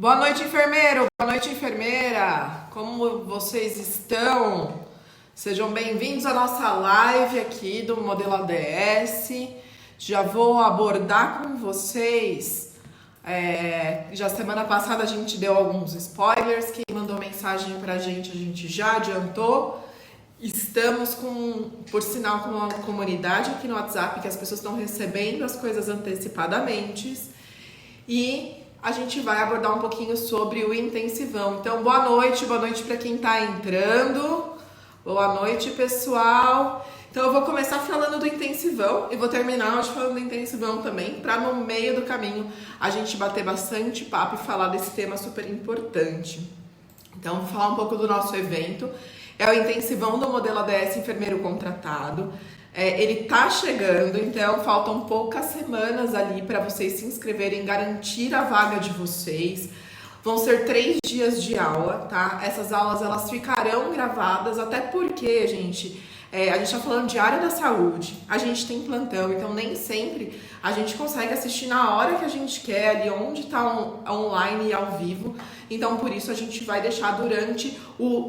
Boa noite, enfermeiro! Boa noite, enfermeira! Como vocês estão? Sejam bem-vindos à nossa live aqui do Modelo ADS. Já vou abordar com vocês. Já semana passada a gente deu alguns spoilers. Quem mandou mensagem pra gente, a gente já adiantou. Estamos por sinal, com uma comunidade aqui no WhatsApp que as pessoas estão recebendo as coisas antecipadamente. E a gente vai abordar um pouquinho sobre o intensivão. Então, boa noite para quem está entrando. Boa noite, pessoal. Então, eu vou começar falando do intensivão e vou terminar hoje falando do intensivão também, para no meio do caminho a gente bater bastante papo e falar desse tema super importante. Então, vou falar um pouco do nosso evento. É o intensivão do Modelo ADS Enfermeiro Contratado. Ele tá chegando, então faltam poucas semanas ali para vocês se inscreverem, garantir a vaga de vocês. Vão ser 3 dias de aula, tá? Essas aulas elas ficarão gravadas, até porque, gente, a gente tá falando de área da saúde, a gente tem plantão, então nem sempre a gente consegue assistir na hora que a gente quer, ali onde tá online e ao vivo. Então, por isso, a gente vai deixar durante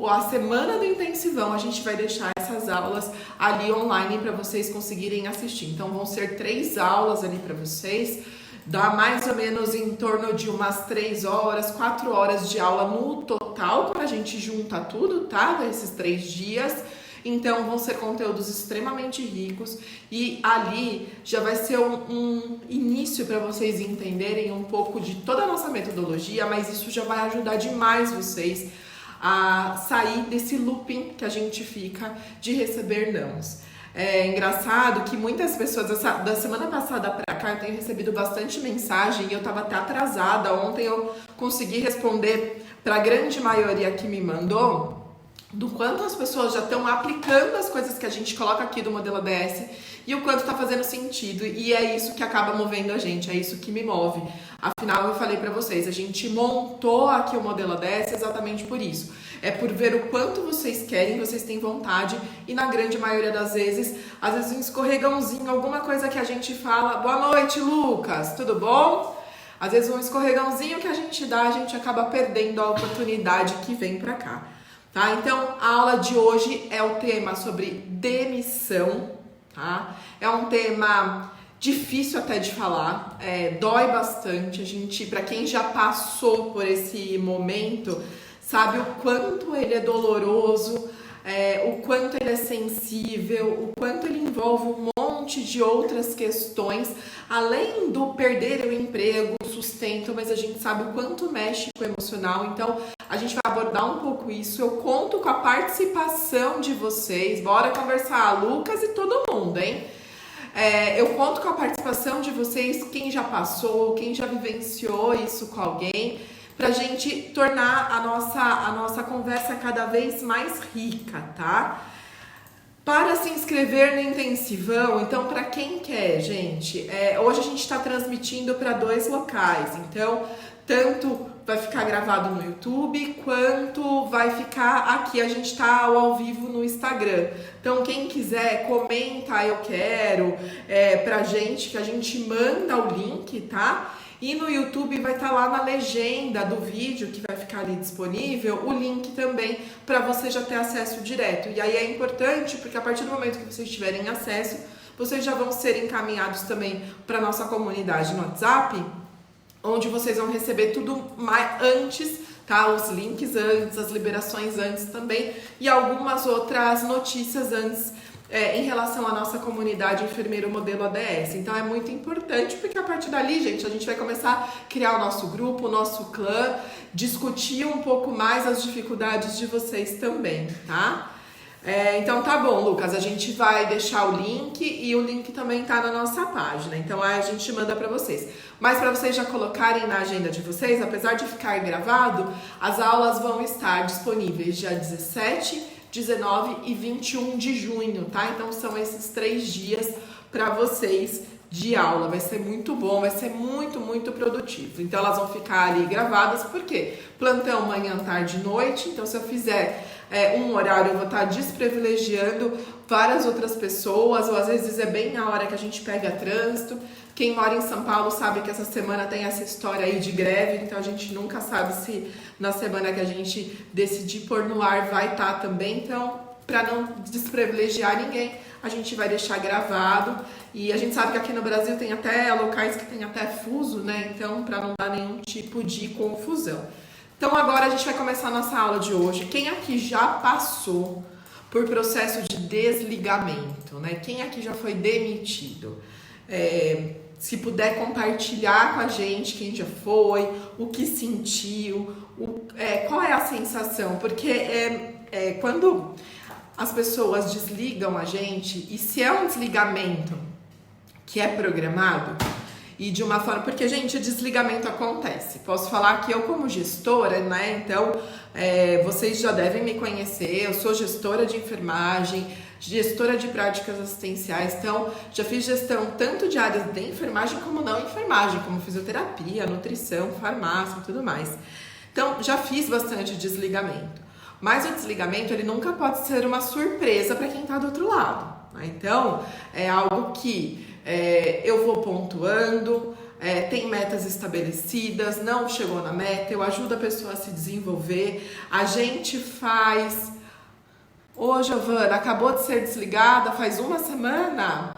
a semana do intensivão, a gente vai deixar essas aulas ali online para vocês conseguirem assistir. Então, vão ser 3 aulas ali para vocês, dá mais ou menos em torno de umas 3 horas, 4 horas de aula no total, quando a gente junta tudo, tá? Esses 3 dias. Então, vão ser conteúdos extremamente ricos e ali já vai ser um início para vocês entenderem um pouco de toda a nossa metodologia, mas isso já vai ajudar demais vocês a sair desse looping que a gente fica de receber nãos. É engraçado que muitas pessoas, da semana passada para cá, eu tenho recebido bastante mensagem e eu estava até atrasada. Ontem eu consegui responder para a grande maioria que me mandou, do quanto as pessoas já estão aplicando as coisas que a gente coloca aqui do Modelo ADS e o quanto está fazendo sentido, e é isso que acaba movendo a gente, é isso que me move. Afinal, eu falei para vocês, a gente montou aqui o Modelo ADS exatamente por isso, é por ver o quanto vocês querem, vocês têm vontade, e na grande maioria das vezes, às vezes um escorregãozinho, alguma coisa que a gente fala, boa noite, Lucas, tudo bom? Às vezes um escorregãozinho que a gente dá, a gente acaba perdendo a oportunidade que vem para cá. Tá? Então, a aula de hoje é o tema sobre demissão, tá? É um tema difícil até de falar, dói bastante. Para quem já passou por esse momento, sabe o quanto ele é doloroso, o quanto ele é sensível, o quanto ele envolve um monte de outras questões, além do perder o emprego, o sustento, mas a gente sabe o quanto mexe com o emocional. Então, a gente vai abordar um pouco isso. Eu conto com a participação de vocês. Bora conversar, Lucas e todo mundo, hein? Eu conto com a participação de vocês, quem já passou, quem já vivenciou isso com alguém, pra gente tornar a nossa conversa cada vez mais rica, tá? Para se inscrever no intensivão, então para quem quer, gente, hoje a gente está transmitindo para 2 locais, então tanto vai ficar gravado no YouTube, quanto vai ficar aqui, a gente tá ao vivo no Instagram. Então quem quiser, comenta eu quero pra gente, que a gente manda o link, tá? E no YouTube vai estar lá na legenda do vídeo, que vai ficar ali disponível, o link também para você já ter acesso direto. E aí é importante, porque a partir do momento que vocês tiverem acesso, vocês já vão ser encaminhados também para nossa comunidade no WhatsApp, onde vocês vão receber tudo mais antes, tá? Os links antes, as liberações antes também e algumas outras notícias antes em relação à nossa comunidade enfermeiro modelo ADS. Então é muito importante, porque a partir dali, gente, a gente vai começar a criar o nosso grupo, o nosso clã, discutir um pouco mais as dificuldades de vocês também, tá? Então tá bom, Lucas, a gente vai deixar o link e o link também tá na nossa página, então a gente manda pra vocês. Mas para vocês já colocarem na agenda de vocês, apesar de ficar gravado, as aulas vão estar disponíveis dia 17, 19 e 21 de junho, tá? Então são esses 3 dias para vocês de aula. Vai ser muito bom, vai ser muito, muito produtivo. Então elas vão ficar ali gravadas, porque plantão manhã, tarde e noite. Então se eu fizer um horário eu vou estar desprivilegiando várias outras pessoas, ou às vezes é bem na hora que a gente pega trânsito. Quem mora em São Paulo sabe que essa semana tem essa história aí de greve, então a gente nunca sabe se na semana que a gente decidir pôr no ar vai estar também. Então, para não desprivilegiar ninguém, a gente vai deixar gravado. E a gente sabe que aqui no Brasil tem até locais que tem até fuso, né? Então, para não dar nenhum tipo de confusão. Então, agora a gente vai começar a nossa aula de hoje. Quem aqui já passou por processo de desligamento, né? Quem aqui já foi demitido? Se puder compartilhar com a gente quem já foi, o que sentiu, qual é a sensação? Porque quando as pessoas desligam a gente, e se é um desligamento que é programado, e de uma forma, porque, gente, o desligamento acontece. Posso falar que eu, como gestora, né? Então, vocês já devem me conhecer. Eu sou gestora de enfermagem, gestora de práticas assistenciais. Então, já fiz gestão tanto de áreas de enfermagem como não enfermagem, como fisioterapia, nutrição, farmácia e tudo mais. Então, já fiz bastante desligamento. Mas o desligamento, ele nunca pode ser uma surpresa para quem está do outro lado. Né? Então, é algo que eu vou pontuando, tem metas estabelecidas, não chegou na meta, eu ajudo a pessoa a se desenvolver, a gente faz... Ô, Giovana, acabou de ser desligada faz uma semana?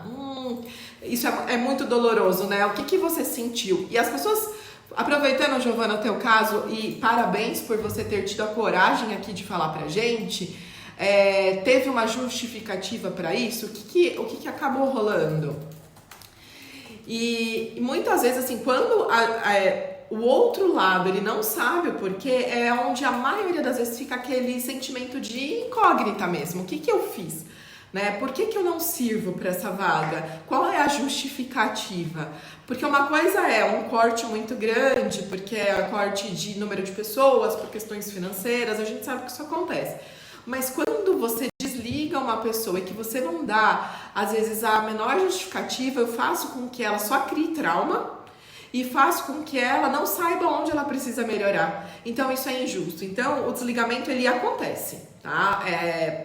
Isso é muito doloroso, né? O que você sentiu? E as pessoas, aproveitando, Giovana, o teu caso, e parabéns por você ter tido a coragem aqui de falar pra gente, teve uma justificativa para isso? O que acabou rolando? E muitas vezes, assim, quando o outro lado ele não sabe o porquê, é onde a maioria das vezes fica aquele sentimento de incógnita mesmo. O que eu fiz? Né? Por que eu não sirvo para essa vaga? Qual é a justificativa? Porque uma coisa é um corte muito grande, porque é corte de número de pessoas, por questões financeiras, a gente sabe que isso acontece. Mas quando você desliga uma pessoa e que você não dá, às vezes, a menor justificativa, eu faço com que ela só crie trauma e faço com que ela não saiba onde ela precisa melhorar. Então, isso é injusto. Então, o desligamento, ele acontece, tá?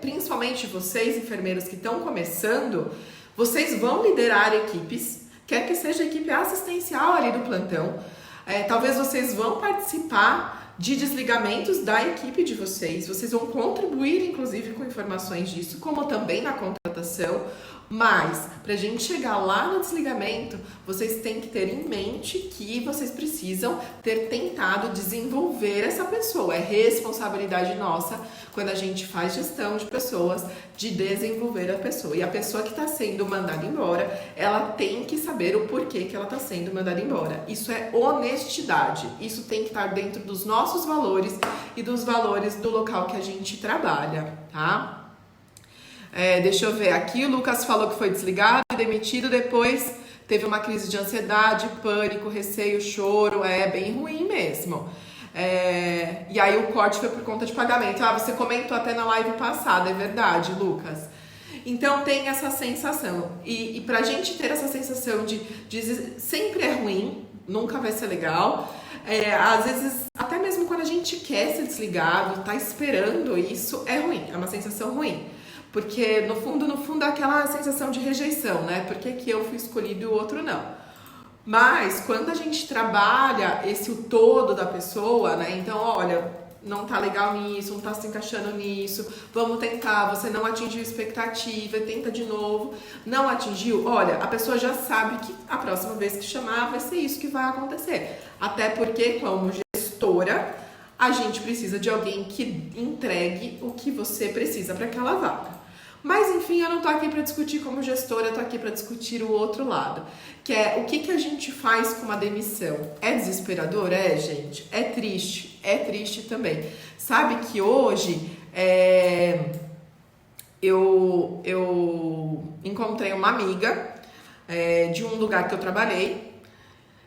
Principalmente vocês, enfermeiros que estão começando, vocês vão liderar equipes, quer que seja a equipe assistencial ali do plantão. Talvez vocês vão participar de desligamentos da equipe de vocês vão contribuir, inclusive, com informações disso, como também na contratação. Mas, para a gente chegar lá no desligamento, vocês têm que ter em mente que vocês precisam ter tentado desenvolver essa pessoa. É responsabilidade nossa, quando a gente faz gestão de pessoas, de desenvolver a pessoa. E a pessoa que está sendo mandada embora, ela tem que saber o porquê que ela está sendo mandada embora. Isso é honestidade. Isso tem que estar dentro dos nossos valores e dos valores do local que a gente trabalha, tá? Deixa eu ver aqui, o Lucas falou que foi desligado e demitido, depois teve uma crise de ansiedade, pânico, receio, choro, bem ruim mesmo. E aí o corte foi por conta de pagamento. Você comentou até na live passada, é verdade, Lucas. Então tem essa sensação, e pra gente ter essa sensação de sempre é ruim, nunca vai ser legal. Às vezes, até mesmo quando a gente quer ser desligado, tá esperando isso, é ruim, é uma sensação ruim. Porque no fundo é aquela sensação de rejeição, né? Por que eu fui escolhido e o outro não? Mas quando a gente trabalha o todo da pessoa, né? Então, olha, não tá legal nisso, não tá se encaixando nisso, vamos tentar, você não atingiu a expectativa, tenta de novo, não atingiu, olha, a pessoa já sabe que a próxima vez que chamar vai ser isso que vai acontecer. Até porque, como gestora, a gente precisa de alguém que entregue o que você precisa para aquela vaga. Mas, enfim, eu não tô aqui para discutir como gestora, eu tô aqui para discutir o outro lado, que é o que a gente faz com uma demissão. É desesperador? Gente. É triste também. Sabe que hoje eu encontrei uma amiga de um lugar que eu trabalhei,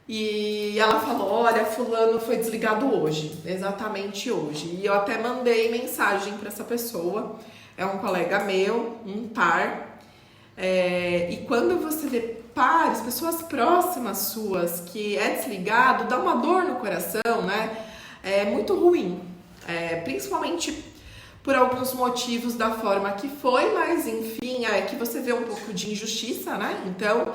e ela falou, olha, fulano foi desligado hoje, exatamente hoje. E eu até mandei mensagem para essa pessoa, é um colega meu, um par, e quando você vê pares, pessoas próximas suas, que é desligado, dá uma dor no coração, né? É muito ruim, principalmente por alguns motivos da forma que foi, mas enfim, é que você vê um pouco de injustiça, né? Então,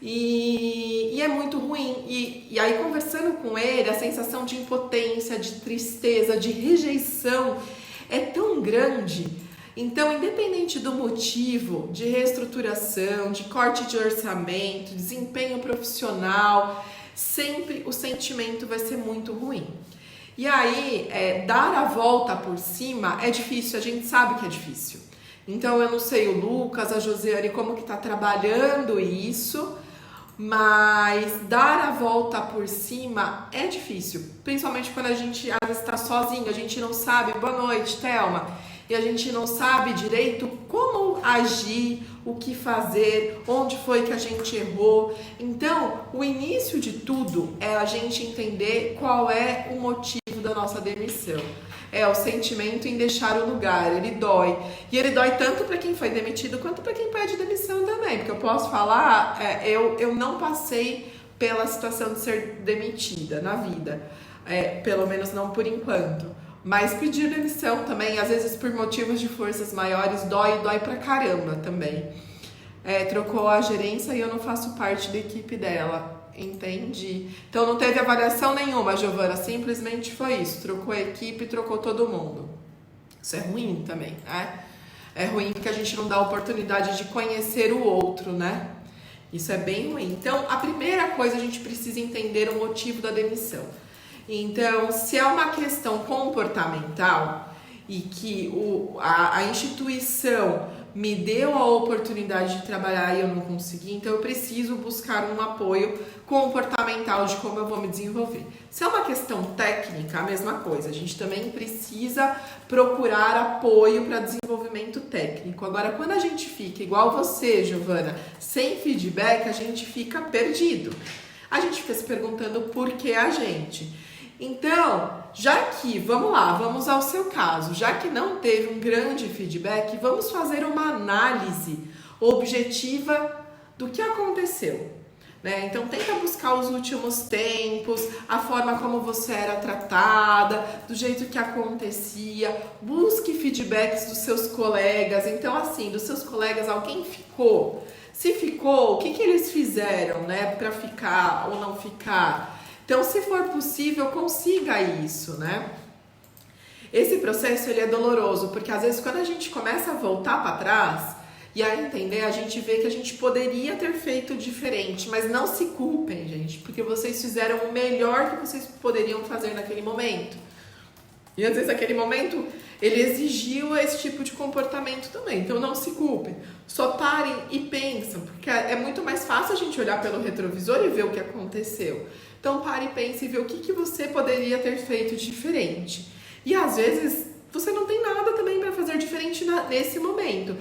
e é muito ruim. E aí, conversando com ele, a sensação de impotência, de tristeza, de rejeição é tão grande. Então, independente do motivo de reestruturação, de corte de orçamento, desempenho profissional, sempre o sentimento vai ser muito ruim. E aí, dar a volta por cima é difícil, a gente sabe que é difícil. Então, eu não sei o Lucas, a Josiane, como que tá trabalhando isso, mas dar a volta por cima é difícil. Principalmente quando a gente às vezes está sozinho, a gente não sabe, boa noite, Thelma, e a gente não sabe direito como agir, o que fazer, onde foi que a gente errou. Então, o início de tudo é a gente entender qual é o motivo da nossa demissão. É o sentimento em deixar o lugar, ele dói. E ele dói tanto para quem foi demitido quanto para quem pede demissão também. Porque eu posso falar, eu não passei pela situação de ser demitida na vida. Pelo menos não por enquanto. Mas pedir demissão também, às vezes por motivos de forças maiores, dói pra caramba também. Trocou a gerência e eu não faço parte da equipe dela. Entendi. Então não teve avaliação nenhuma, Giovana, simplesmente foi isso. Trocou a equipe, trocou todo mundo. Isso é ruim também, né? É ruim porque a gente não dá a oportunidade de conhecer o outro, né? Isso é bem ruim. Então, a primeira coisa, a gente precisa entender o motivo da demissão. Então, se é uma questão comportamental e que a instituição me deu a oportunidade de trabalhar e eu não consegui, então eu preciso buscar um apoio comportamental de como eu vou me desenvolver. Se é uma questão técnica, a mesma coisa, a gente também precisa procurar apoio para desenvolvimento técnico. Agora, quando a gente fica igual você, Giovana, sem feedback, a gente fica perdido. A gente fica se perguntando por que a gente. Então, já que, vamos lá, vamos ao seu caso, já que não teve um grande feedback, vamos fazer uma análise objetiva do que aconteceu, né? Então, tenta buscar os últimos tempos, a forma como você era tratada, do jeito que acontecia, busque feedbacks dos seus colegas. Então, assim, dos seus colegas, alguém ficou? Se ficou, o que eles fizeram, né, para ficar ou não ficar? Então, se for possível, consiga isso, né? Esse processo, ele é doloroso, porque às vezes quando a gente começa a voltar para trás e a entender, a gente vê que a gente poderia ter feito diferente, mas não se culpem, gente, porque vocês fizeram o melhor que vocês poderiam fazer naquele momento. E às vezes aquele momento, ele exigiu esse tipo de comportamento também, então não se culpem. Só parem e pensem, porque é muito mais fácil a gente olhar pelo retrovisor e ver o que aconteceu. Então pare e pense e vê o que você poderia ter feito diferente. E às vezes você não tem nada também para fazer diferente nesse momento.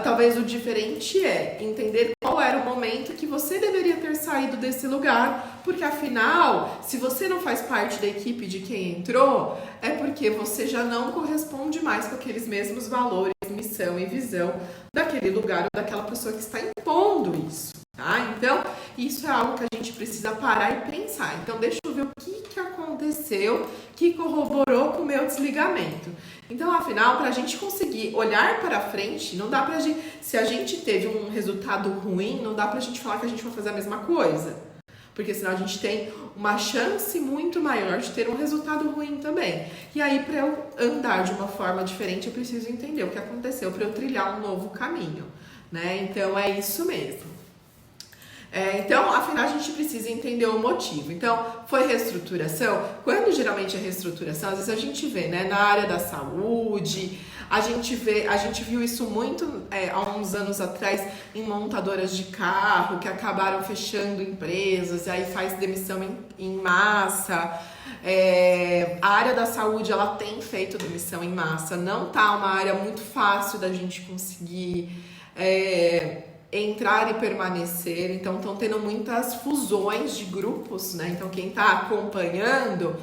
Talvez o diferente é entender qual era o momento que você deveria ter saído desse lugar, porque afinal, se você não faz parte da equipe de quem entrou, é porque você já não corresponde mais com aqueles mesmos valores, missão e visão daquele lugar ou daquela pessoa que está impondo isso. Tá? Então, isso é algo que a gente precisa parar e pensar. Então, deixa eu ver o que aconteceu que corroborou com o meu desligamento. Então, afinal, para a gente conseguir olhar para frente, não dá pra gente... Se a gente teve um resultado ruim, não dá pra gente falar que a gente vai fazer a mesma coisa. Porque senão a gente tem uma chance muito maior de ter um resultado ruim também. E aí, para eu andar de uma forma diferente, eu preciso entender o que aconteceu para eu trilhar um novo caminho, né? Então, é isso mesmo. Então, afinal, a gente precisa entender o motivo. Então, foi reestruturação? Quando geralmente é reestruturação, às vezes a gente vê, né, na área da saúde, a gente viu isso muito há uns anos atrás em montadoras de carro que acabaram fechando empresas, e aí faz demissão em massa. A área da saúde, ela tem feito demissão em massa, não tá uma área muito fácil da gente conseguir entrar e permanecer, então estão tendo muitas fusões de grupos, né? Então quem está acompanhando,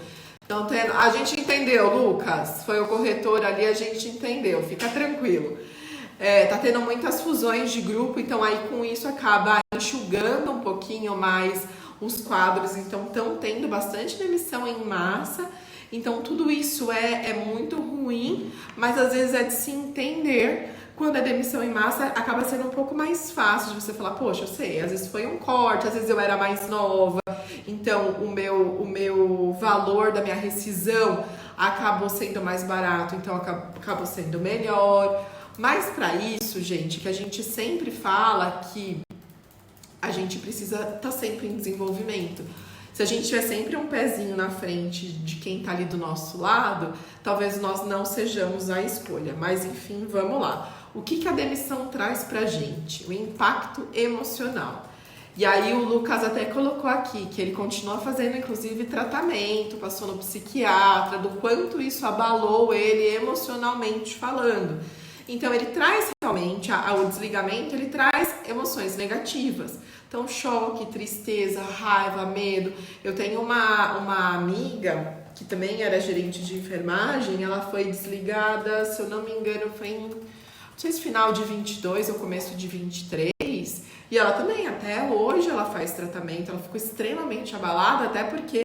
a gente entendeu, Lucas, foi o corretor ali, a gente entendeu, fica tranquilo. Tá tendo muitas fusões de grupo, então aí com isso acaba enxugando um pouquinho mais os quadros então estão tendo bastante demissão em massa. Então tudo isso é muito ruim, mas às vezes é de se entender. Quando é demissão em massa, acaba sendo um pouco mais fácil de você falar, poxa, eu sei, às vezes foi um corte, às vezes eu era mais nova, então o meu valor da minha rescisão acabou sendo mais barato, então acabou sendo melhor. Mas para isso, gente, que a gente sempre fala que a gente precisa estar sempre em desenvolvimento. Se a gente tiver sempre um pezinho na frente de quem tá ali do nosso lado, talvez nós não sejamos a escolha. Mas enfim, vamos lá. O que a demissão traz pra gente? O impacto emocional. E aí o Lucas até colocou aqui que ele continua fazendo inclusive tratamento, passou no psiquiatra, do quanto isso abalou ele emocionalmente falando. Então ele traz realmente, o desligamento, ele traz emoções negativas. Então choque, tristeza, raiva, medo. Eu tenho uma amiga que também era gerente de enfermagem, ela foi desligada, se eu não me engano, foi em, não sei se final de 22 ou começo de 23. E ela também, até hoje, ela faz tratamento, ela ficou extremamente abalada, até porque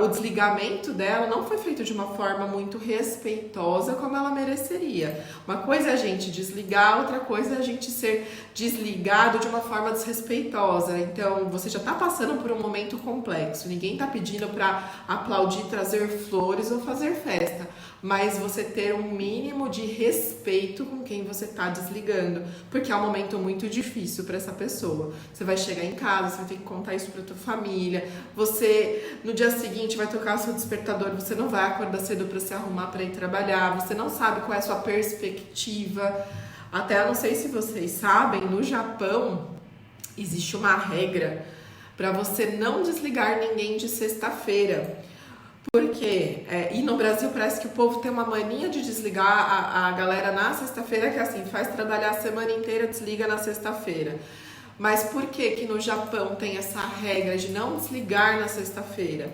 o desligamento dela não foi feito de uma forma muito respeitosa como ela mereceria. Uma coisa é a gente desligar, outra coisa é a gente ser desligado de uma forma desrespeitosa. Então, você já está passando por um momento complexo. Ninguém está pedindo para aplaudir, trazer flores ou fazer festa. Mas você ter um mínimo de respeito com quem você está desligando, porque é um momento muito difícil para essa pessoa. Você vai chegar em casa, você vai ter que contar isso para tua família, você no dia seguinte vai tocar o seu despertador, você não vai acordar cedo para se arrumar para ir trabalhar, você não sabe qual é a sua perspectiva. Até eu não sei se vocês sabem, no Japão existe uma regra para você não desligar ninguém de sexta-feira. Porque, e no Brasil parece que o povo tem uma mania de desligar a galera na sexta-feira, que é assim, faz trabalhar a semana inteira, desliga na sexta-feira. Mas por que no Japão tem essa regra de não desligar na sexta-feira?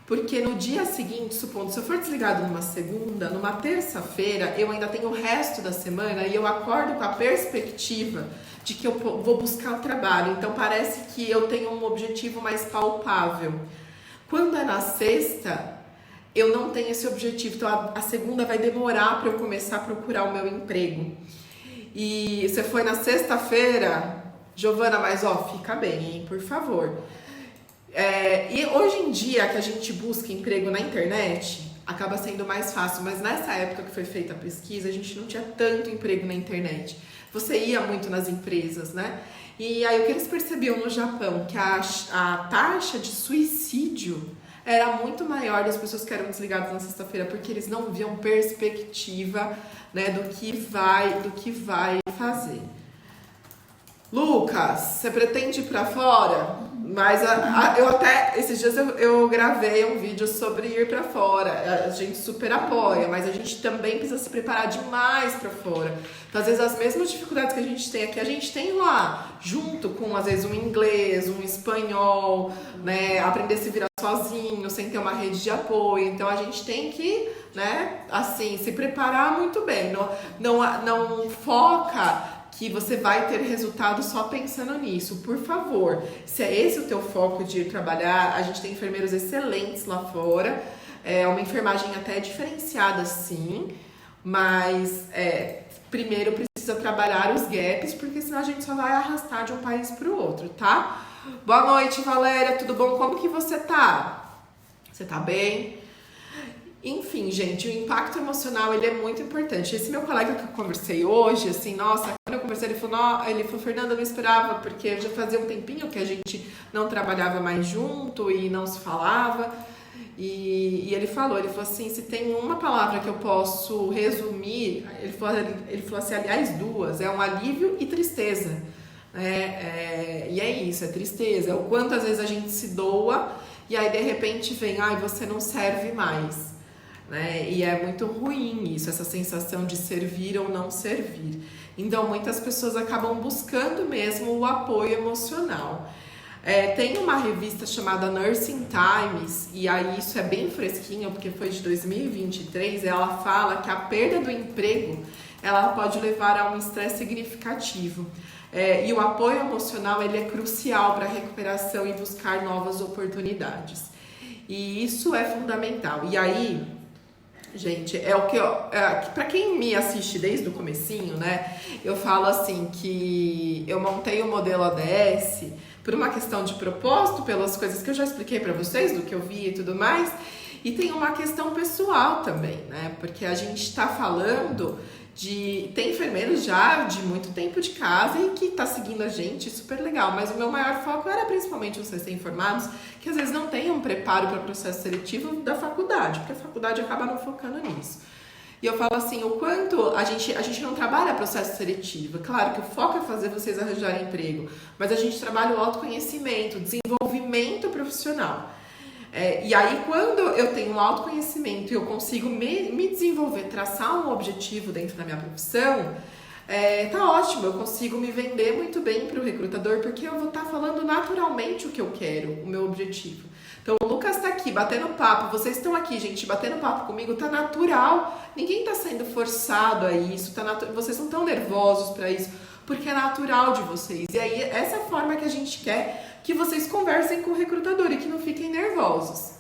Porque no dia seguinte, supondo, se eu for desligado numa segunda, numa terça-feira, eu ainda tenho o resto da semana e eu acordo com a perspectiva de que eu vou buscar o trabalho. Então parece que eu tenho um objetivo mais palpável. Quando é na sexta, eu não tenho esse objetivo, então a segunda vai demorar para eu começar a procurar o meu emprego. E você foi na sexta-feira, Giovana, mas fica bem, hein, por favor. E hoje em dia que a gente busca emprego na internet, acaba sendo mais fácil, mas nessa época que foi feita a pesquisa, a gente não tinha tanto emprego na internet. Você ia muito nas empresas, né? E aí o que eles percebiam no Japão, que a taxa de suicídio era muito maior das pessoas que eram desligadas na sexta-feira, porque eles não viam perspectiva, né, do que vai fazer. Lucas, você pretende ir pra fora? Mas eu até, esses dias eu gravei um vídeo sobre ir pra fora. A gente super apoia, mas a gente também precisa se preparar demais pra fora. Então, às vezes, as mesmas dificuldades que a gente tem aqui, a gente tem lá, junto com, às vezes, um inglês, um espanhol, né, aprender a se virar sozinho, sem ter uma rede de apoio. Então, a gente tem que, né, assim, se preparar muito bem. Não foca que você vai ter resultado só pensando nisso. Por favor, se é esse o teu foco de ir trabalhar, a gente tem enfermeiros excelentes lá fora, é uma enfermagem até diferenciada sim, mas primeiro precisa trabalhar os gaps, porque senão a gente só vai arrastar de um país para o outro, tá? Boa noite, Valéria, tudo bom? Como que você tá? Você tá bem? Enfim, gente, o impacto emocional, ele é muito importante. Esse meu colega que eu conversei hoje, assim, nossa, quando eu conversei, ele falou, Fernanda, eu não esperava, porque já fazia um tempinho que a gente não trabalhava mais junto e não se falava. E ele falou assim, se tem uma palavra que eu posso resumir, ele falou assim, aliás, duas, é um alívio e tristeza. E é isso, é tristeza. É o quanto às vezes a gente se doa e aí de repente vem, você não serve mais. Né? E é muito ruim isso, essa sensação de servir ou não servir. Então muitas pessoas acabam buscando mesmo o apoio emocional. Tem uma revista chamada Nursing Times, e aí isso é bem fresquinho, porque foi de 2023, ela fala que a perda do emprego, ela pode levar a um estresse significativo. E o apoio emocional, ele é crucial para a recuperação e buscar novas oportunidades. E isso é fundamental. E aí, gente, é o que para quem me assiste desde o comecinho, né? Eu falo assim que eu montei o modelo ADS por uma questão de propósito, pelas coisas que eu já expliquei para vocês, do que eu vi e tudo mais. E tem uma questão pessoal também, né? Porque a gente está falando tem enfermeiros já de muito tempo de casa e que tá seguindo a gente, super legal. Mas o meu maior foco era principalmente os recém-formados, que às vezes não têm um preparo para o processo seletivo da faculdade, porque a faculdade acaba não focando nisso. E eu falo assim, o quanto a gente não trabalha processo seletivo. Claro que o foco é fazer vocês arranjarem emprego, mas a gente trabalha o autoconhecimento, desenvolvimento profissional. E aí, quando eu tenho um autoconhecimento e eu consigo me desenvolver, traçar um objetivo dentro da minha profissão, tá ótimo, eu consigo me vender muito bem para o recrutador, porque eu vou estar falando naturalmente o que eu quero, o meu objetivo. Então, o Lucas tá aqui, batendo papo, vocês estão aqui, gente, batendo papo comigo, tá natural, ninguém tá sendo forçado a isso, vocês não estão nervosos para isso, porque é natural de vocês. E aí, essa forma que a gente quer que vocês conversem com o recrutador e que não fiquem nervosos.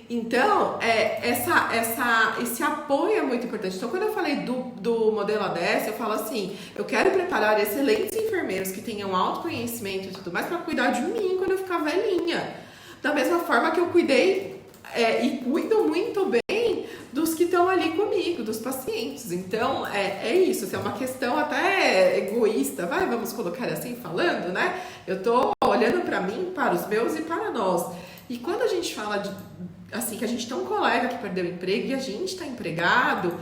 Então, esse apoio é muito importante. Então, quando eu falei do modelo ADS, eu falo assim, eu quero preparar excelentes enfermeiros que tenham autoconhecimento e tudo mais para cuidar de mim quando eu ficar velhinha. Da mesma forma que eu cuidei e cuido muito bem dos que estão ali comigo, dos pacientes. Então, é isso, assim, é uma questão até egoísta, vamos colocar assim falando, né? Eu tô olhando para mim, para os meus e para nós. E quando a gente fala assim, que a gente tem um colega que perdeu o emprego e a gente está empregado,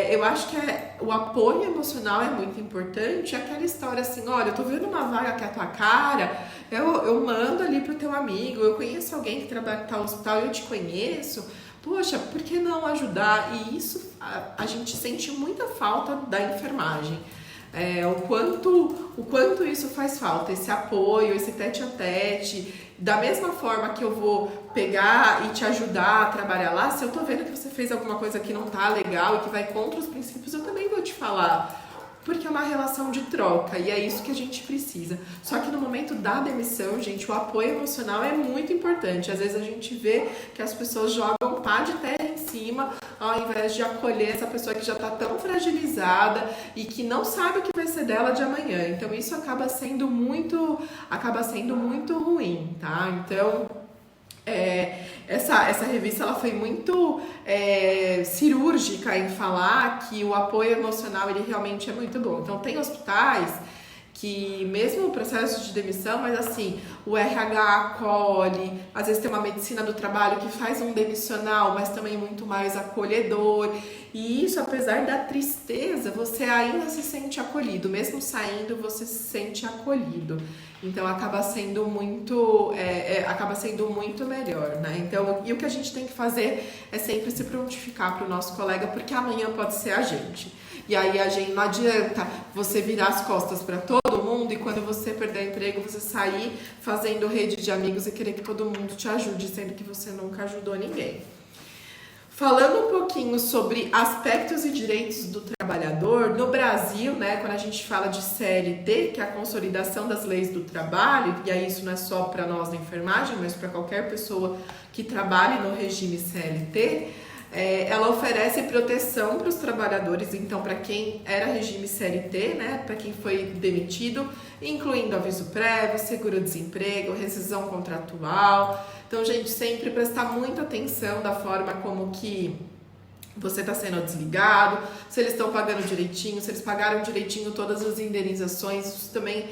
eu acho que o apoio emocional é muito importante. Aquela história assim, olha, eu tô vendo uma vaga que é a tua cara, eu mando ali pro teu amigo, eu conheço alguém que trabalha em tal hospital, eu te conheço, poxa, por que não ajudar? E isso, a gente sente muita falta da enfermagem. O quanto isso faz falta, esse apoio, esse tete-a-tete. Da mesma forma que eu vou pegar e te ajudar a trabalhar lá, se eu tô vendo que você fez alguma coisa que não tá legal e que vai contra os princípios, eu também vou te falar. Porque é uma relação de troca e é isso que a gente precisa. Só que no momento da demissão, gente, o apoio emocional é muito importante. Às vezes a gente vê que as pessoas jogam pá de terra em cima, ao invés de acolher essa pessoa que já está tão fragilizada e que não sabe o que vai ser dela de amanhã. Então isso acaba sendo muito ruim, tá? Então essa revista ela foi muito cirúrgica em falar que o apoio emocional ele realmente é muito bom. Então tem hospitais que mesmo o processo de demissão, mas assim, o RH acolhe, às vezes tem uma medicina do trabalho que faz um demissional, mas também muito mais acolhedor. E isso, apesar da tristeza, você ainda se sente acolhido, mesmo saindo, você se sente acolhido. Então acaba sendo muito melhor, né? Então, e o que a gente tem que fazer é sempre se prontificar para o nosso colega, porque amanhã pode ser a gente. E aí não adianta você virar as costas para todo mundo e quando você perder o emprego, você sair fazendo rede de amigos e querer que todo mundo te ajude, sendo que você nunca ajudou ninguém. Falando um pouquinho sobre aspectos e direitos do trabalhador, no Brasil, né, quando a gente fala de CLT, que é a consolidação das leis do trabalho, e aí isso não é só para nós da enfermagem, mas para qualquer pessoa que trabalhe no regime CLT, ela oferece proteção para os trabalhadores, então para quem era regime CLT, né, para quem foi demitido, incluindo aviso prévio, seguro-desemprego, rescisão contratual. Então, gente, sempre prestar muita atenção da forma como que você está sendo desligado, se eles estão pagando direitinho, se eles pagaram direitinho todas as indenizações. Isso também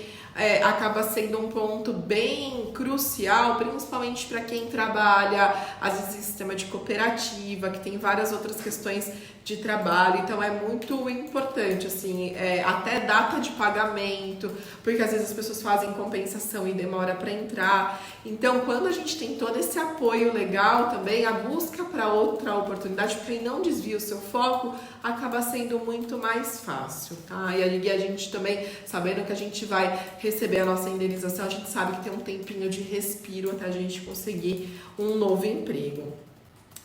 acaba sendo um ponto bem crucial, principalmente para quem trabalha, às vezes, em sistema de cooperativa, que tem várias outras questões de trabalho. Então, é muito importante, assim, até data de pagamento, porque às vezes as pessoas fazem compensação e demora para entrar. Então, quando a gente tem todo esse apoio legal também, a busca para outra oportunidade, para quem não desvia o seu foco, acaba sendo muito mais fácil, tá? E a gente também, sabendo que a gente vai receber a nossa indenização, a gente sabe que tem um tempinho de respiro até a gente conseguir um novo emprego.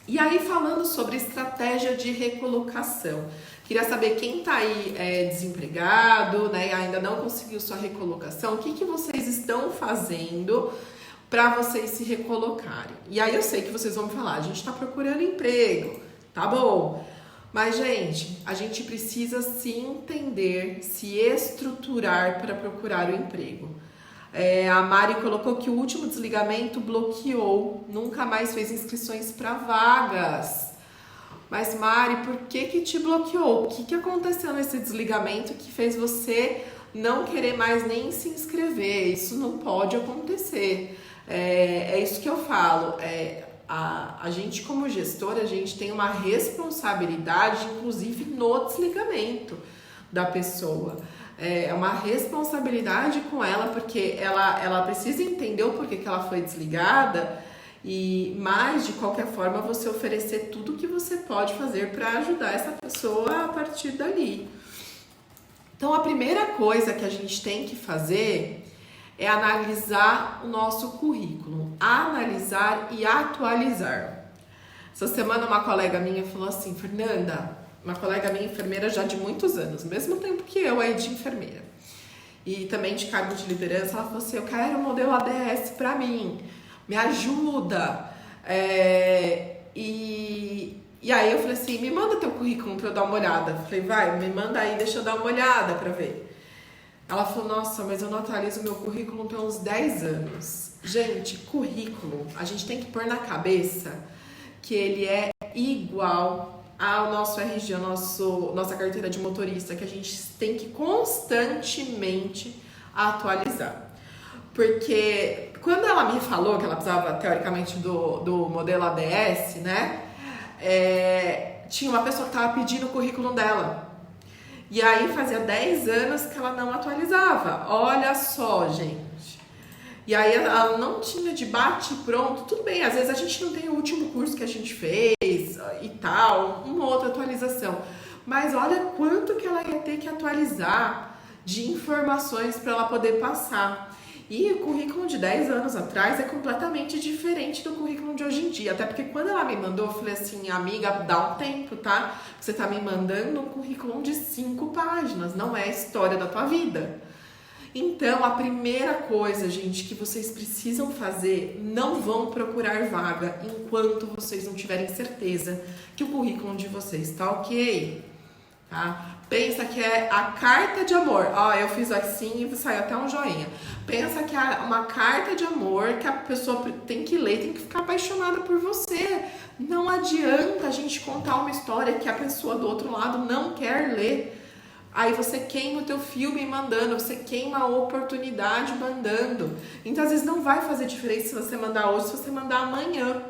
E aí, falando sobre estratégia de recolocação, Queria saber quem tá aí desempregado, né, e ainda não conseguiu sua recolocação, o que que vocês estão fazendo para vocês se recolocarem. E aí eu sei que vocês vão me falar, a gente tá procurando emprego, tá bom. Mas, gente, a gente precisa se entender, se estruturar para procurar o emprego. A Mari colocou que o último desligamento bloqueou, nunca mais fez inscrições para vagas. Mas, Mari, por que te bloqueou? O que aconteceu nesse desligamento que fez você não querer mais nem se inscrever? Isso não pode acontecer. É isso que eu falo. A gente, como gestor, a gente tem uma responsabilidade, inclusive no desligamento da pessoa. É uma responsabilidade com ela, porque ela precisa entender o porquê que ela foi desligada, mas de qualquer forma você oferecer tudo que você pode fazer para ajudar essa pessoa a partir dali. Então a primeira coisa que a gente tem que fazer é analisar o nosso currículo, analisar e atualizar. Essa semana uma colega minha falou assim, Fernanda, uma colega minha enfermeira já de muitos anos, mesmo tempo que eu aí de enfermeira, e também de cargo de liderança, ela falou assim, eu quero um modelo ADS para mim, me ajuda. E aí eu falei assim, me manda teu currículo para eu dar uma olhada. Eu falei, vai, me manda aí, deixa eu dar uma olhada para ver. Ela falou, nossa, mas eu não atualizo meu currículo tem uns 10 anos. Gente, currículo, a gente tem que pôr na cabeça que ele é igual ao nosso RG, nossa carteira de motorista, que a gente tem que constantemente atualizar. Porque quando ela me falou que ela precisava, teoricamente, do modelo ADS, né? Tinha uma pessoa que estava pedindo o currículo dela. E aí fazia 10 anos que ela não atualizava. Olha só, gente. E aí ela não tinha de bate pronto. Tudo bem, às vezes a gente não tem o último curso que a gente fez e tal, uma outra atualização. Mas olha quanto que ela ia ter que atualizar de informações para ela poder passar. E o currículo de 10 anos atrás é completamente diferente do currículo de hoje em dia. Até porque quando ela me mandou, eu falei assim, amiga, dá um tempo, tá? Você tá me mandando um currículo de 5 páginas, não é a história da tua vida. Então, a primeira coisa, gente, que vocês precisam fazer, não vão procurar vaga enquanto vocês não tiverem certeza que o currículo de vocês tá ok, tá? Pensa que é a carta de amor. Ó, eu fiz assim e saiu até um joinha. Pensa que é uma carta de amor que a pessoa tem que ler, tem que ficar apaixonada por você. Não adianta a gente contar uma história que a pessoa do outro lado não quer ler. Aí você queima o teu filme mandando, você queima a oportunidade mandando. Então, às vezes, não vai fazer diferença se você mandar hoje, se você mandar amanhã.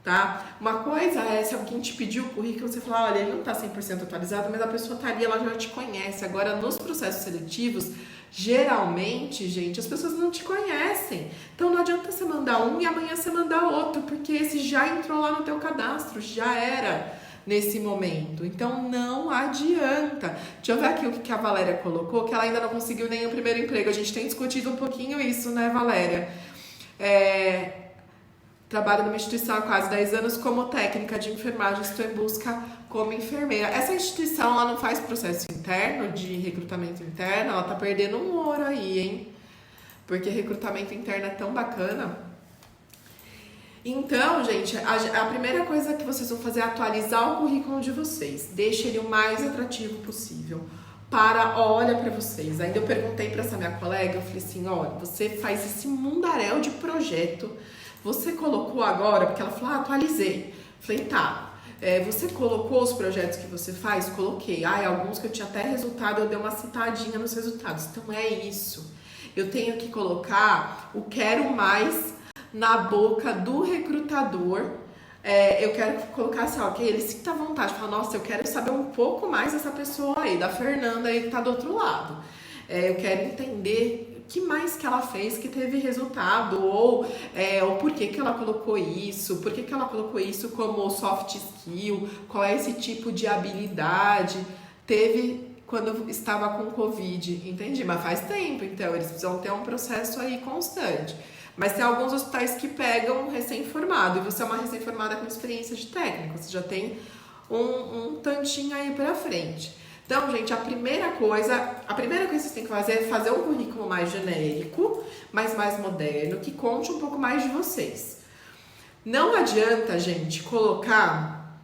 Tá? Uma coisa é se alguém te pediu o currículo, você fala, olha, ele não tá 100% atualizado, mas a pessoa tá ali, ela já te conhece. Agora, nos processos seletivos, geralmente, gente, as pessoas não te conhecem. Então, não adianta você mandar um e amanhã você mandar outro, porque esse já entrou lá no teu cadastro, já era nesse momento. Então, não adianta. Deixa eu ver aqui o que a Valéria colocou, que ela ainda não conseguiu nenhum primeiro emprego. A gente tem discutido um pouquinho isso, né, Valéria? Trabalho numa instituição há quase 10 anos como técnica de enfermagem, estou em busca como enfermeira. Essa instituição, ela não faz processo interno, de recrutamento interno, ela tá perdendo um ouro aí, hein? Porque recrutamento interno é tão bacana. Então, gente, a primeira coisa que vocês vão fazer é atualizar o currículo de vocês. Deixe ele o mais atrativo possível. Olha para vocês. Ainda eu perguntei para essa minha colega, eu falei assim, olha, você faz esse mundaréu de projeto. Você colocou agora, porque ela falou, atualizei. Falei, tá, você colocou os projetos que você faz? Coloquei. Alguns que eu tinha até resultado, eu dei uma citadinha nos resultados. Então é isso. Eu tenho que colocar o quero mais na boca do recrutador. Eu quero colocar assim, ó, que ele sinta à vontade. Fala, nossa, eu quero saber um pouco mais dessa pessoa aí, da Fernanda aí que tá do outro lado. Eu quero entender o que mais que ela fez que teve resultado, ou por que ela colocou isso, por que ela colocou isso como soft skill, qual é esse tipo de habilidade, teve quando estava com Covid, entendi, mas faz tempo, então eles precisam ter um processo aí constante. Mas tem alguns hospitais que pegam um recém-formado, e você é uma recém-formada com experiência de técnico, você já tem um tantinho aí pra frente. Então, gente, a primeira coisa que vocês têm que fazer é fazer um currículo mais genérico, mas mais moderno, que conte um pouco mais de vocês. Não adianta, gente, colocar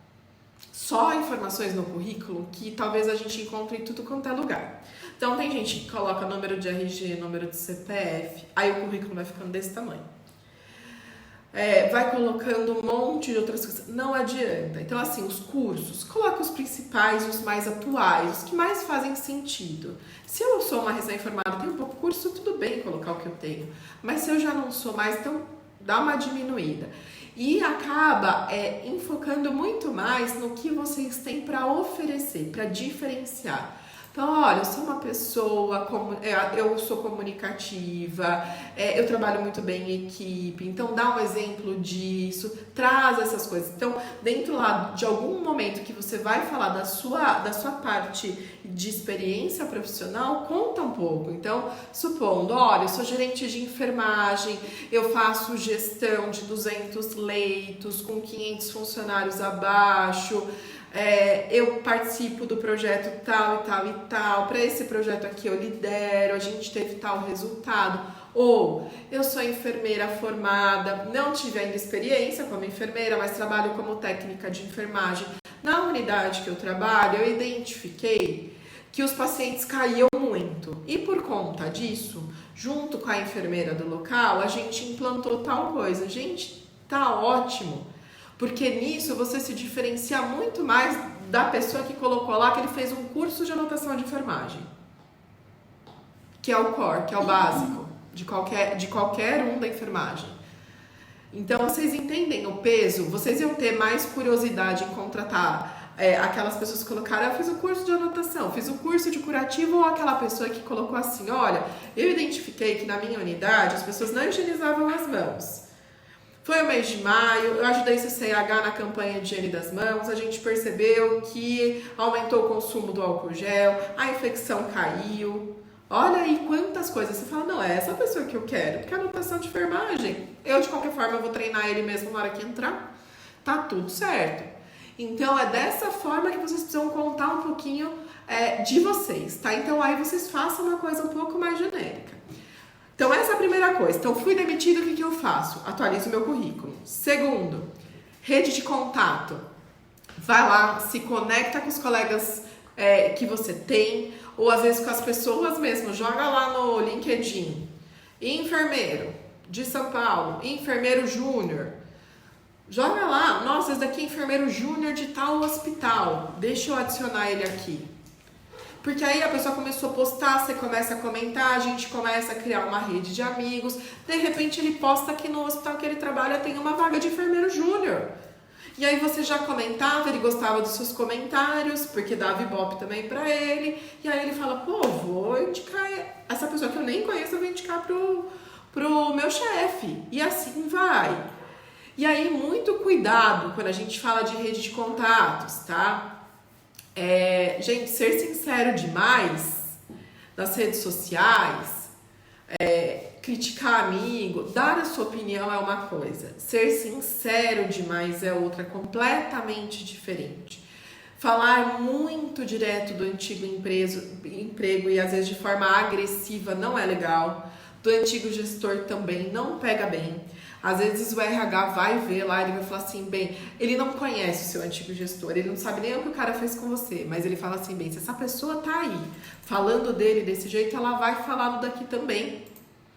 só informações no currículo que talvez a gente encontre em tudo quanto é lugar. Então, tem gente que coloca número de RG, número de CPF, aí o currículo vai ficando desse tamanho. Vai colocando um monte de outras coisas. Não adianta. Então, assim, os cursos, coloca os principais, os mais atuais, os que mais fazem sentido. Se eu sou uma recém-formada, tenho um pouco curso, tudo bem colocar o que eu tenho. Mas se eu já não sou mais, então dá uma diminuída. E acaba enfocando muito mais no que vocês têm para oferecer, para diferenciar. Então, olha, eu sou uma pessoa, eu sou comunicativa, eu trabalho muito bem em equipe, então dá um exemplo disso, traz essas coisas. Então, dentro lá de algum momento que você vai falar da sua parte de experiência profissional, conta um pouco. Então, supondo, olha, eu sou gerente de enfermagem, eu faço gestão de 200 leitos com 500 funcionários abaixo, eu participo do projeto tal e tal e tal, para esse projeto aqui eu lidero, a gente teve tal resultado. Ou eu sou enfermeira formada, não tive ainda experiência como enfermeira, mas trabalho como técnica de enfermagem. Na unidade que eu trabalho, eu identifiquei que os pacientes caíam muito. E por conta disso, junto com a enfermeira do local, a gente implantou tal coisa. Gente, tá ótimo. Porque nisso você se diferencia muito mais da pessoa que colocou lá que ele fez um curso de anotação de enfermagem. Que é o core, que é o básico de qualquer um da enfermagem. Então vocês entendem o peso, vocês iam ter mais curiosidade em contratar aquelas pessoas que colocaram, eu fiz o curso de anotação, fiz o curso de curativo, ou aquela pessoa que colocou assim, olha, eu identifiquei que na minha unidade as pessoas não higienizavam as mãos. Foi o mês de maio, eu ajudei CCH na campanha de higiene das mãos, a gente percebeu que aumentou o consumo do álcool gel, a infecção caiu. Olha aí quantas coisas. Você fala, não, é essa pessoa que eu quero, porque a anotação de enfermagem, eu de qualquer forma eu vou treinar ele mesmo na hora que entrar, tá tudo certo. Então é dessa forma que vocês precisam contar um pouquinho de vocês, tá? Então aí vocês façam uma coisa um pouco mais genérica. Então essa é a primeira coisa. Então fui demitido, o que eu faço? Atualizo o meu currículo. Segundo, rede de contato. Vai lá, se conecta com os colegas que você tem, ou às vezes com as pessoas mesmo. Joga lá no LinkedIn. Enfermeiro de São Paulo, enfermeiro júnior. Joga lá, nossa, esse daqui é enfermeiro júnior de tal hospital. Deixa eu adicionar ele aqui. Porque aí a pessoa começou a postar, você começa a comentar, a gente começa a criar uma rede de amigos. De repente ele posta que no hospital que ele trabalha tem uma vaga de enfermeiro júnior. E aí você já comentava, ele gostava dos seus comentários, porque dava ibope também pra ele. E aí ele fala, pô, vou indicar essa pessoa que eu nem conheço, eu vou indicar pro meu chefe. E assim vai. E aí muito cuidado quando a gente fala de rede de contatos, tá? Gente, ser sincero demais nas redes sociais, criticar amigo, dar a sua opinião é uma coisa, ser sincero demais é outra, completamente diferente. Falar muito direto do antigo emprego e às vezes de forma agressiva não é legal, do antigo gestor também não pega bem. Às vezes o RH vai ver lá, ele vai falar assim, bem, ele não conhece o seu antigo gestor, ele não sabe nem o que o cara fez com você, mas ele fala assim, bem, se essa pessoa tá aí falando dele desse jeito, ela vai falar do daqui também,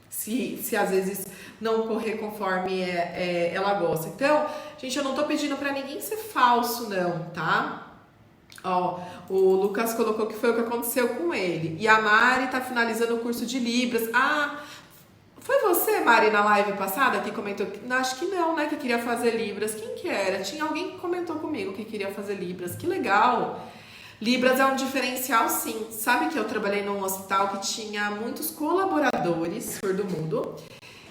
se às vezes não correr conforme ela gosta. Então, gente, eu não tô pedindo pra ninguém ser falso não, tá? Ó, o Lucas colocou que foi o que aconteceu com ele, e a Mari tá finalizando o curso de Libras. Foi você, Mari, na live passada que comentou? Acho que não, né? Que queria fazer Libras. Quem que era? Tinha alguém que comentou comigo que queria fazer Libras. Que legal! Libras é um diferencial, sim. Sabe que eu trabalhei num hospital que tinha muitos colaboradores surdo-mudo.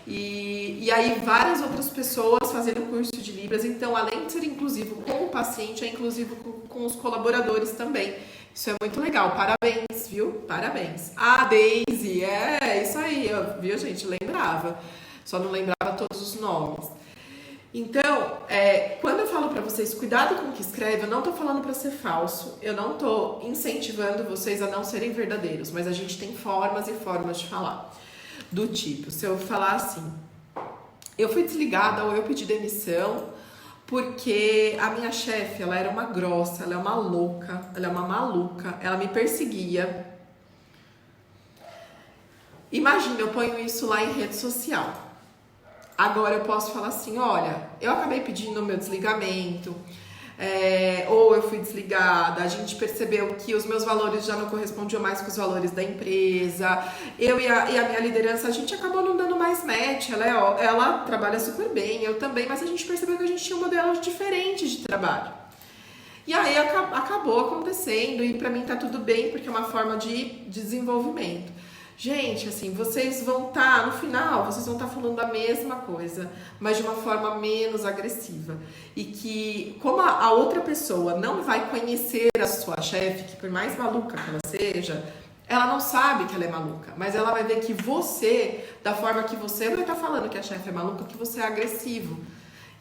E aí várias outras pessoas fazendo curso de Libras. Então, além de ser inclusivo com o paciente, é inclusivo com os colaboradores também. Isso é muito legal, parabéns, viu? Parabéns. Daisy, isso aí, viu, gente? Lembrava, só não lembrava todos os nomes. Então, quando eu falo pra vocês, cuidado com o que escreve, eu não tô falando pra ser falso, eu não tô incentivando vocês a não serem verdadeiros, mas a gente tem formas e formas de falar. Do tipo, se eu falar assim, eu fui desligada ou eu pedi demissão porque a minha chefe, ela era uma grossa, ela é uma louca, ela é uma maluca, ela me perseguia. Imagina, eu ponho isso lá em rede social. Agora eu posso falar assim, olha, eu acabei pedindo o meu desligamento, ou eu fui desligada, a gente percebeu que os meus valores já não correspondiam mais com os valores da empresa, eu e a minha liderança, a gente acabou não dando mais match, ela trabalha super bem, eu também, mas a gente percebeu que a gente tinha um modelo diferente de trabalho. E aí acabou acontecendo e pra mim tá tudo bem, porque é uma forma de desenvolvimento. Gente, assim, vocês vão estar, no final, vocês vão estar falando a mesma coisa, mas de uma forma menos agressiva. E que, como a outra pessoa não vai conhecer a sua chefe, que por mais maluca que ela seja, ela não sabe que ela é maluca, mas ela vai ver que você, da forma que você vai estar falando que a chefe é maluca, que você é agressivo.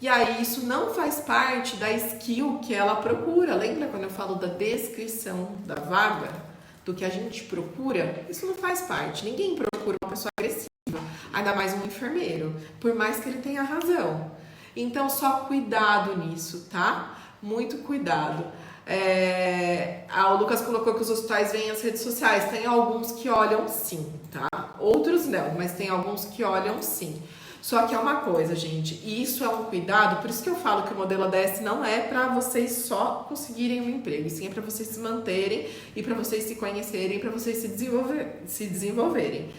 E aí, isso não faz parte da skill que ela procura. Lembra quando eu falo da descrição da vaga? Do que a gente procura, isso não faz parte. Ninguém procura uma pessoa agressiva, ainda mais um enfermeiro, por mais que ele tenha razão. Então, só cuidado nisso, tá? Muito cuidado. O Lucas colocou que os hospitais veem as redes sociais. Tem alguns que olham sim, tá? Outros não, mas tem alguns que olham sim. Só que é uma coisa, gente, e isso é um cuidado, por isso que eu falo que o modelo ADS não é para vocês só conseguirem um emprego, e sim é para vocês se manterem e para vocês se conhecerem, para vocês se desenvolverem.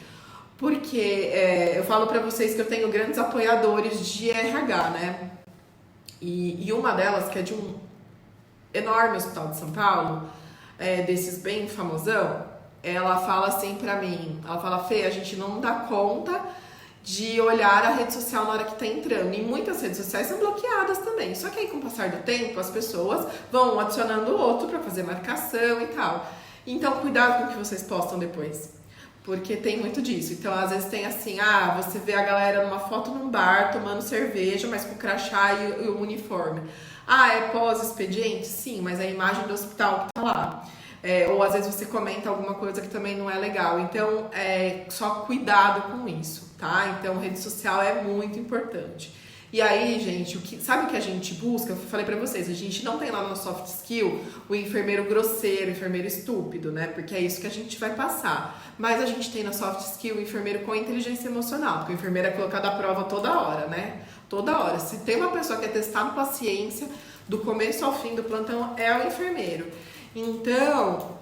Porque eu falo para vocês que eu tenho grandes apoiadores de RH, né? E uma delas, que é de um enorme hospital de São Paulo, desses bem famosão, ela fala assim pra mim, ela fala, Fê, a gente não dá conta de olhar a rede social na hora que tá entrando. E muitas redes sociais são bloqueadas também. Só que aí, com o passar do tempo, as pessoas vão um adicionando o outro pra fazer marcação e tal. Então, cuidado com o que vocês postam depois. Porque tem muito disso. Então, às vezes tem assim, você vê a galera numa foto num bar, tomando cerveja, mas com o crachá e o uniforme. É pós-expediente? Sim, mas é a imagem do hospital que tá lá. Ou às vezes você comenta alguma coisa que também não é legal. Então, só cuidado com isso, tá? Então, rede social é muito importante. E aí, gente, sabe o que a gente busca? Eu falei pra vocês, a gente não tem lá no soft skill o enfermeiro grosseiro, o enfermeiro estúpido, né? Porque é isso que a gente vai passar. Mas a gente tem na soft skill o enfermeiro com inteligência emocional, porque o enfermeiro é colocado à prova toda hora, né? Toda hora. Se tem uma pessoa que é testada paciência, do começo ao fim do plantão, é o enfermeiro. Então,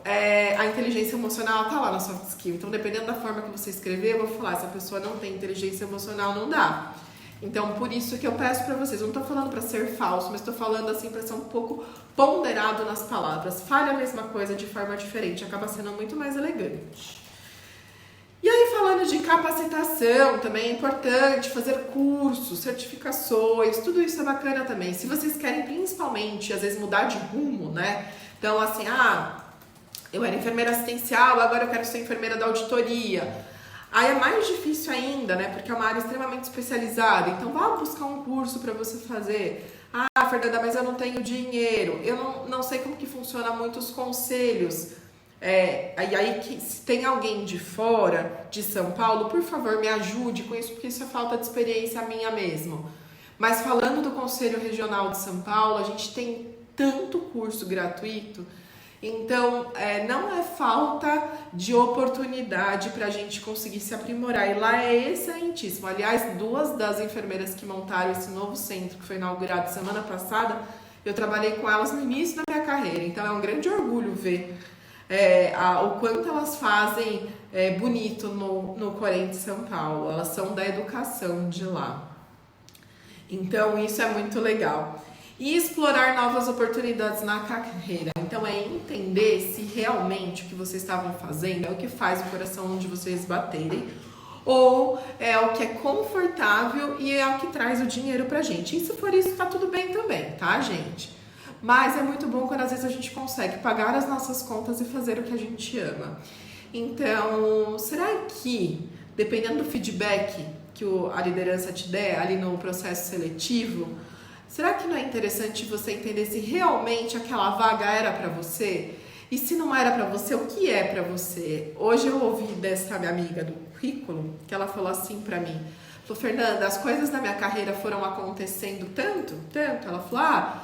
a inteligência emocional tá lá na soft skill. Então, dependendo da forma que você escrever, eu vou falar, se a pessoa não tem inteligência emocional, não dá. Então, por isso que eu peço pra vocês, eu não tô falando pra ser falso, mas tô falando assim pra ser um pouco ponderado nas palavras. Fale a mesma coisa de forma diferente, acaba sendo muito mais elegante. E aí, falando de capacitação, também é importante fazer cursos, certificações, tudo isso é bacana também. Se vocês querem, principalmente, às vezes mudar de rumo, né? Então, assim, eu era enfermeira assistencial, agora eu quero ser enfermeira da auditoria. Aí é mais difícil ainda, né? Porque é uma área extremamente especializada. Então, vá buscar um curso para você fazer. Fernanda, mas eu não tenho dinheiro. Eu não sei como que funciona muitos conselhos. E aí, se tem alguém de fora de São Paulo, por favor, me ajude com isso, porque isso é falta de experiência minha mesmo. Mas falando do Conselho Regional de São Paulo, a gente tem tanto curso gratuito. Então, não é falta de oportunidade para a gente conseguir se aprimorar. E lá é excelentíssimo. Aliás, 2 das enfermeiras que montaram esse novo centro, que foi inaugurado semana passada, eu trabalhei com elas no início da minha carreira. Então, é um grande orgulho ver o quanto elas fazem bonito no Corém de São Paulo. Elas são da educação de lá. Então, isso é muito legal. E explorar novas oportunidades na carreira. Então, é entender se realmente o que vocês estavam fazendo é o que faz o coração de vocês baterem, ou é o que é confortável e é o que traz o dinheiro pra gente. E se for isso, tá tudo bem também, tá, gente? Mas é muito bom quando às vezes a gente consegue pagar as nossas contas e fazer o que a gente ama. Então, será que, dependendo do feedback a liderança te der ali no processo seletivo, será que não é interessante você entender se realmente aquela vaga era para você? E se não era para você, o que é para você? Hoje eu ouvi dessa minha amiga do currículo, que ela falou assim para mim, falou, Fernanda, as coisas da minha carreira foram acontecendo tanto, ela falou,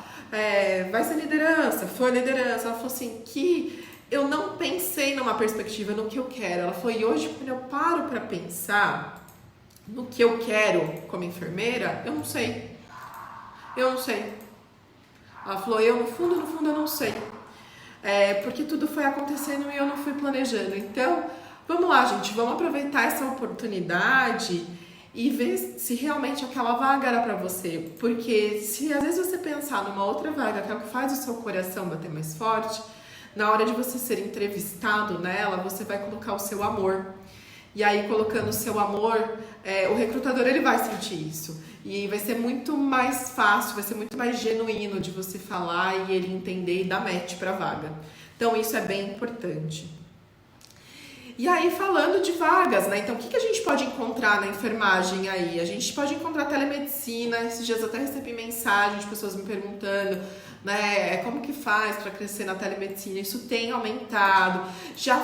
vai ser liderança, foi liderança, ela falou assim, que eu não pensei numa perspectiva, no que eu quero, ela falou, e hoje quando eu paro para pensar no que eu quero como enfermeira, eu não sei. Ela falou, eu no fundo eu não sei. Porque tudo foi acontecendo e eu não fui planejando. Então, vamos lá, gente, vamos aproveitar essa oportunidade e ver se realmente aquela vaga era para você. Porque se às vezes você pensar numa outra vaga, que é o que faz o seu coração bater mais forte, na hora de você ser entrevistado nela, você vai colocar o seu amor. E aí, colocando o seu amor, o recrutador ele vai sentir isso. E vai ser muito mais fácil, vai ser muito mais genuíno de você falar e ele entender e dar match para a vaga. Então, isso é bem importante. E aí, falando de vagas, né? Então, o que a gente pode encontrar na enfermagem aí? A gente pode encontrar telemedicina. Esses dias eu até recebi mensagem de pessoas me perguntando, né, como que faz para crescer na telemedicina? Isso tem aumentado, já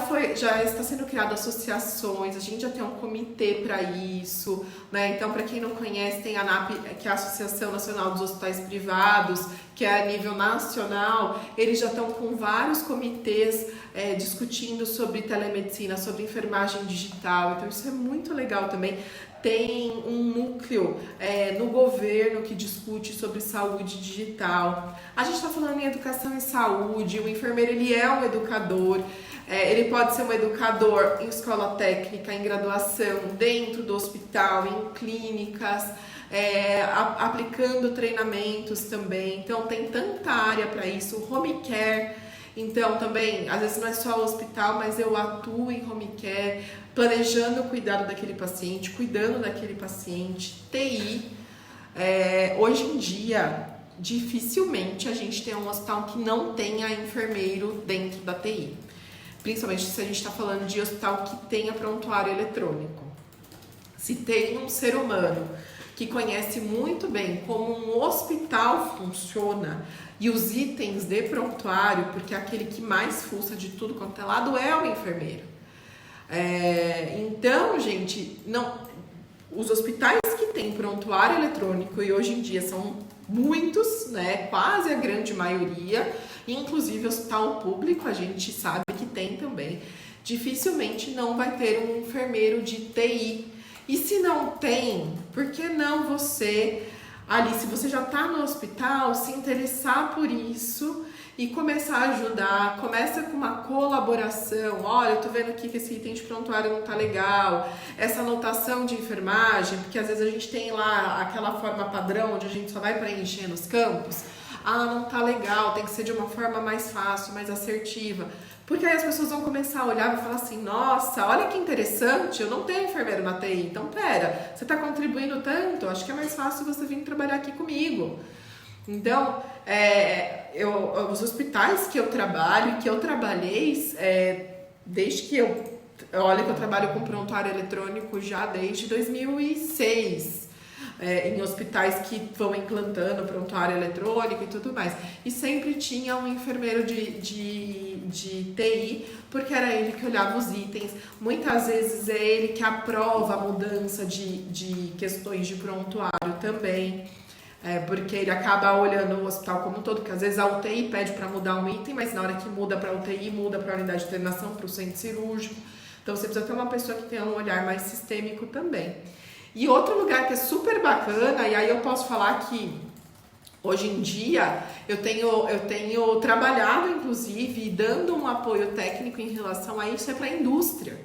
está sendo criado associações, a gente já tem um comitê para isso, né? Então, para quem não conhece, tem a ANAP, que é a Associação Nacional dos Hospitais Privados, que é a nível nacional, eles já estão com vários comitês discutindo sobre telemedicina, sobre enfermagem digital, então isso é muito legal também. Tem um núcleo no governo que discute sobre saúde digital. A gente está falando em educação e saúde, o enfermeiro ele é um educador, ele pode ser um educador em escola técnica, em graduação, dentro do hospital, em clínicas, aplicando treinamentos também. Então tem tanta área para isso, o home care. Então, também, às vezes não é só o hospital, mas eu atuo em home care, planejando o cuidado daquele paciente, cuidando daquele paciente. TI, hoje em dia, dificilmente a gente tem um hospital que não tenha enfermeiro dentro da TI. Principalmente se a gente está falando de hospital que tenha prontuário eletrônico. Se tem um ser humano que conhece muito bem como um hospital funciona e os itens de prontuário, porque aquele que mais fuça de tudo quanto é lado é o enfermeiro. Então, gente, os hospitais que têm prontuário eletrônico, e hoje em dia são muitos, né, quase a grande maioria, inclusive hospital público, a gente sabe que tem também, dificilmente não vai ter um enfermeiro de TI. E se não tem, por que não você, ali, se você já está no hospital, se interessar por isso e começar a ajudar? Começa com uma colaboração. Olha, eu tô vendo aqui que esse item de prontuário não tá legal. Essa anotação de enfermagem, porque às vezes a gente tem lá aquela forma padrão onde a gente só vai preencher nos campos. Não tá legal, tem que ser de uma forma mais fácil, mais assertiva. Porque aí as pessoas vão começar a olhar e falar assim, nossa, olha que interessante, eu não tenho enfermeiro na TI, então pera, você está contribuindo tanto, acho que é mais fácil você vir trabalhar aqui comigo. Então, os hospitais que eu trabalho, que eu trabalhei, desde que olha que eu trabalho com prontuário eletrônico já desde 2006. Em hospitais que vão implantando prontuário eletrônico e tudo mais. E sempre tinha um enfermeiro de TI, porque era ele que olhava os itens. Muitas vezes é ele que aprova a mudança de questões de prontuário também. Porque ele acaba olhando o hospital como um todo, porque às vezes a UTI pede para mudar um item, mas na hora que muda para a UTI, muda para a unidade de internação, para o centro cirúrgico. Então você precisa ter uma pessoa que tenha um olhar mais sistêmico também. E outro lugar que é super bacana, e aí eu posso falar que hoje em dia eu tenho trabalhado, inclusive, dando um apoio técnico em relação a isso, é para a indústria.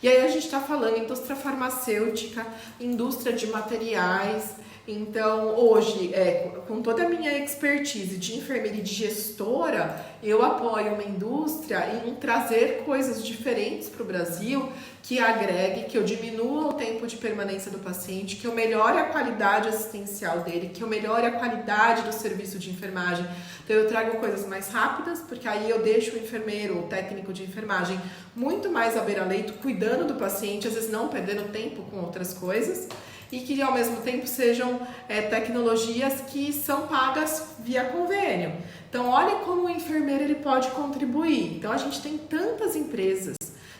E aí a gente está falando indústria farmacêutica, indústria de materiais. Então, hoje, com toda a minha expertise de enfermeira e de gestora, eu apoio uma indústria em trazer coisas diferentes para o Brasil, que agregue, que eu diminua o tempo de permanência do paciente, que eu melhore a qualidade assistencial dele, que eu melhore a qualidade do serviço de enfermagem. Então, eu trago coisas mais rápidas, porque aí eu deixo o enfermeiro, o técnico de enfermagem, muito mais à beira-leito, cuidando do paciente, às vezes não perdendo tempo com outras coisas. e que ao mesmo tempo sejam tecnologias que são pagas via convênio. Então, olha como o enfermeiro ele pode contribuir. Então, a gente tem tantas empresas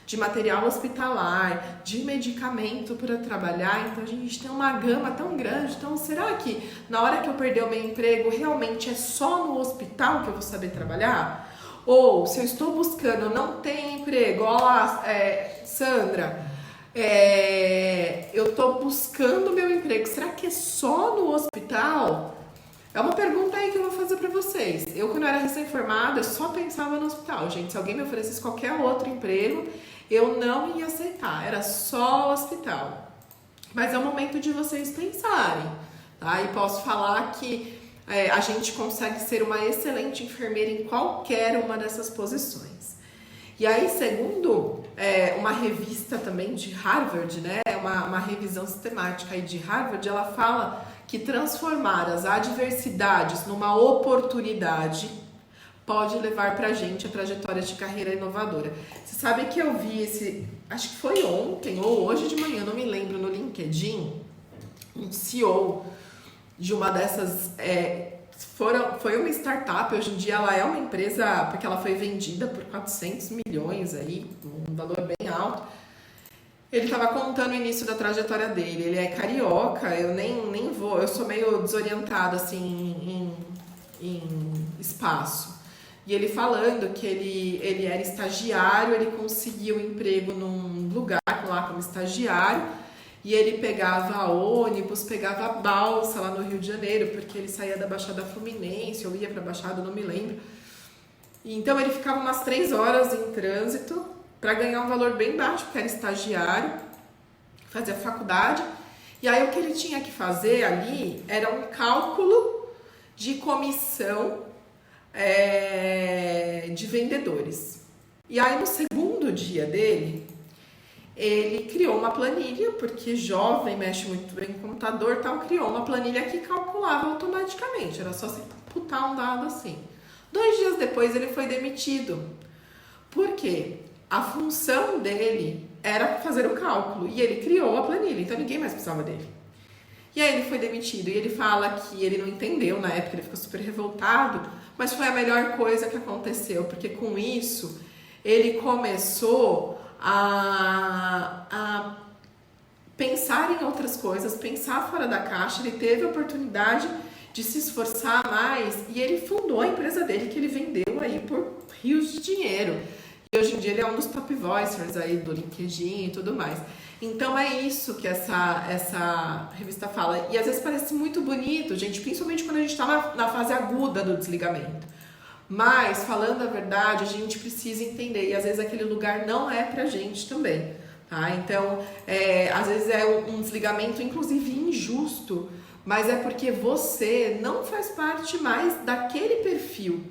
de material hospitalar, de medicamento para trabalhar, então a gente tem uma gama tão grande. Então, será que na hora que eu perder o meu emprego, realmente é só no hospital que eu vou saber trabalhar? Ou, se eu estou buscando, não tem emprego, olá, Sandra, eu estou buscando meu emprego, será que é só no hospital? É uma pergunta aí que eu vou fazer pra vocês. Eu, quando eu era recém-formada, eu só pensava no hospital. Gente, se alguém me oferecesse qualquer outro emprego, eu não ia aceitar. Era só o hospital. Mas é o momento de vocês pensarem, tá? E posso falar que a gente consegue ser uma excelente enfermeira em qualquer uma dessas posições. E aí, segundo uma revista também de Harvard, né? Uma revisão sistemática aí de Harvard, ela fala que transformar as adversidades numa oportunidade pode levar pra gente a trajetória de carreira inovadora. Você sabe que eu vi acho que foi ontem ou hoje de manhã, não me lembro, no LinkedIn, um CEO de uma dessas, foi uma startup, hoje em dia ela é uma empresa, porque ela foi vendida por 400 milhões aí, um valor bem alto. Ele estava contando o início da trajetória dele. Ele é carioca, eu nem vou, eu sou meio desorientada assim em espaço. E ele falando que ele era estagiário, ele conseguiu um emprego num lugar lá como estagiário, e ele pegava ônibus, pegava balsa lá no Rio de Janeiro, porque ele saía da Baixada Fluminense, ou ia para a Baixada, não me lembro. E então ele ficava umas 3 horas em trânsito, para ganhar um valor bem baixo, porque era estagiário, fazia faculdade. E aí o que ele tinha que fazer ali era um cálculo de comissão de vendedores. E aí no segundo dia dele, ele criou uma planilha, porque jovem, mexe muito bem com computador, tal, criou uma planilha que calculava automaticamente, era só você imputar um dado assim. 2 dias depois ele foi demitido. Por quê? A função dele era fazer o cálculo e ele criou a planilha, então ninguém mais precisava dele. E aí ele foi demitido e ele fala que ele não entendeu na época, ele ficou super revoltado, mas foi a melhor coisa que aconteceu, porque com isso ele começou a pensar em outras coisas, pensar fora da caixa, ele teve a oportunidade de se esforçar mais e ele fundou a empresa dele que ele vendeu aí por rios de dinheiro. E hoje em dia ele é um dos top voicers aí do LinkedIn e tudo mais. Então é isso que essa revista fala. E às vezes parece muito bonito, gente, principalmente quando a gente está na fase aguda do desligamento. Mas, falando a verdade, a gente precisa entender. E às vezes aquele lugar não é pra gente também. Tá? Então, às vezes é um desligamento, inclusive, injusto. Mas é porque você não faz parte mais daquele perfil.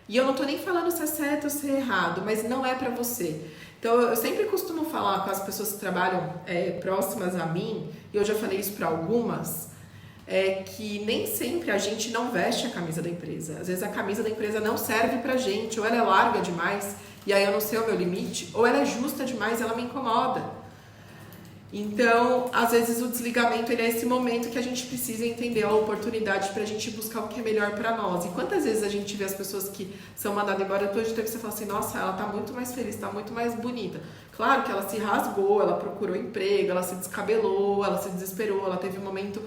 E eu não tô nem falando se é certo ou se é errado, mas não é pra você. Então, eu sempre costumo falar com as pessoas que trabalham próximas a mim, e eu já falei isso pra algumas, que nem sempre a gente não veste a camisa da empresa. Às vezes a camisa da empresa não serve pra gente, ou ela é larga demais, e aí eu não sei o meu limite, ou ela é justa demais e ela me incomoda. Então, às vezes o desligamento ele é esse momento que a gente precisa entender a oportunidade pra gente buscar o que é melhor pra nós. E quantas vezes a gente vê as pessoas que são mandadas embora, depois de tempo você fala assim, nossa, ela tá muito mais feliz, tá muito mais bonita. Claro que ela se rasgou, ela procurou emprego, ela se descabelou, ela se desesperou, ela teve um momento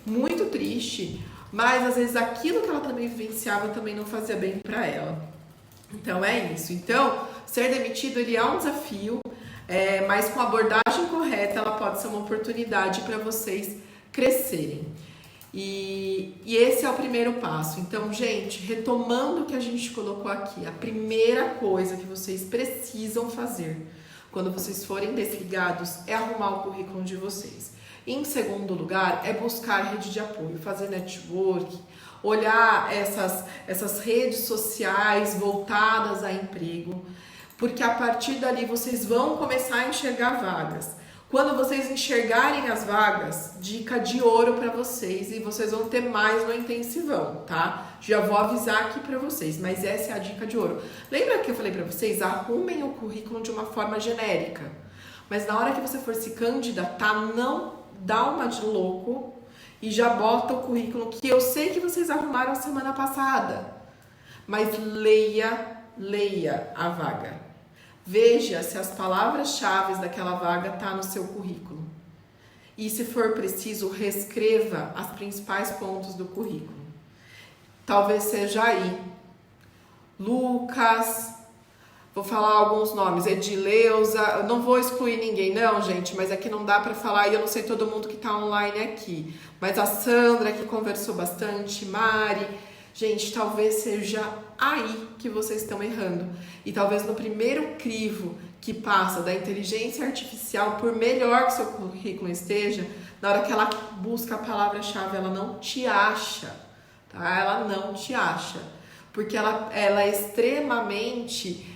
muito triste, mas às vezes aquilo que ela também vivenciava também não fazia bem pra ela. Então é isso. Então, ser demitido ele é um desafio, mas com a abordagem correta ela pode ser uma oportunidade para vocês crescerem. E esse é o primeiro passo. Então, gente, retomando o que a gente colocou aqui, a primeira coisa que vocês precisam fazer quando vocês forem desligados é arrumar o currículo de vocês. Em segundo lugar, é buscar rede de apoio, fazer network, olhar essas redes sociais voltadas a emprego, porque a partir dali vocês vão começar a enxergar vagas. Quando vocês enxergarem as vagas, dica de ouro para vocês, e vocês vão ter mais no intensivão, tá? Já vou avisar aqui para vocês, mas essa é a dica de ouro. Lembra que eu falei para vocês? Arrumem o currículo de uma forma genérica, mas na hora que você for se candidatar, não dá uma de louco e já bota o currículo que eu sei que vocês arrumaram semana passada. Mas leia a vaga. Veja se as palavras-chave daquela vaga tá no seu currículo. E se for preciso, reescreva os principais pontos do currículo. Talvez seja aí. Lucas, vou falar alguns nomes, Edileuza, não vou excluir ninguém não, gente, mas aqui não dá para falar e eu não sei todo mundo que tá online aqui. Mas a Sandra, que conversou bastante, Mari, gente, talvez seja aí que vocês estão errando. E talvez no primeiro crivo que passa da inteligência artificial, por melhor que seu currículo esteja, na hora que ela busca a palavra-chave, ela não te acha, tá? Ela não te acha, porque ela é extremamente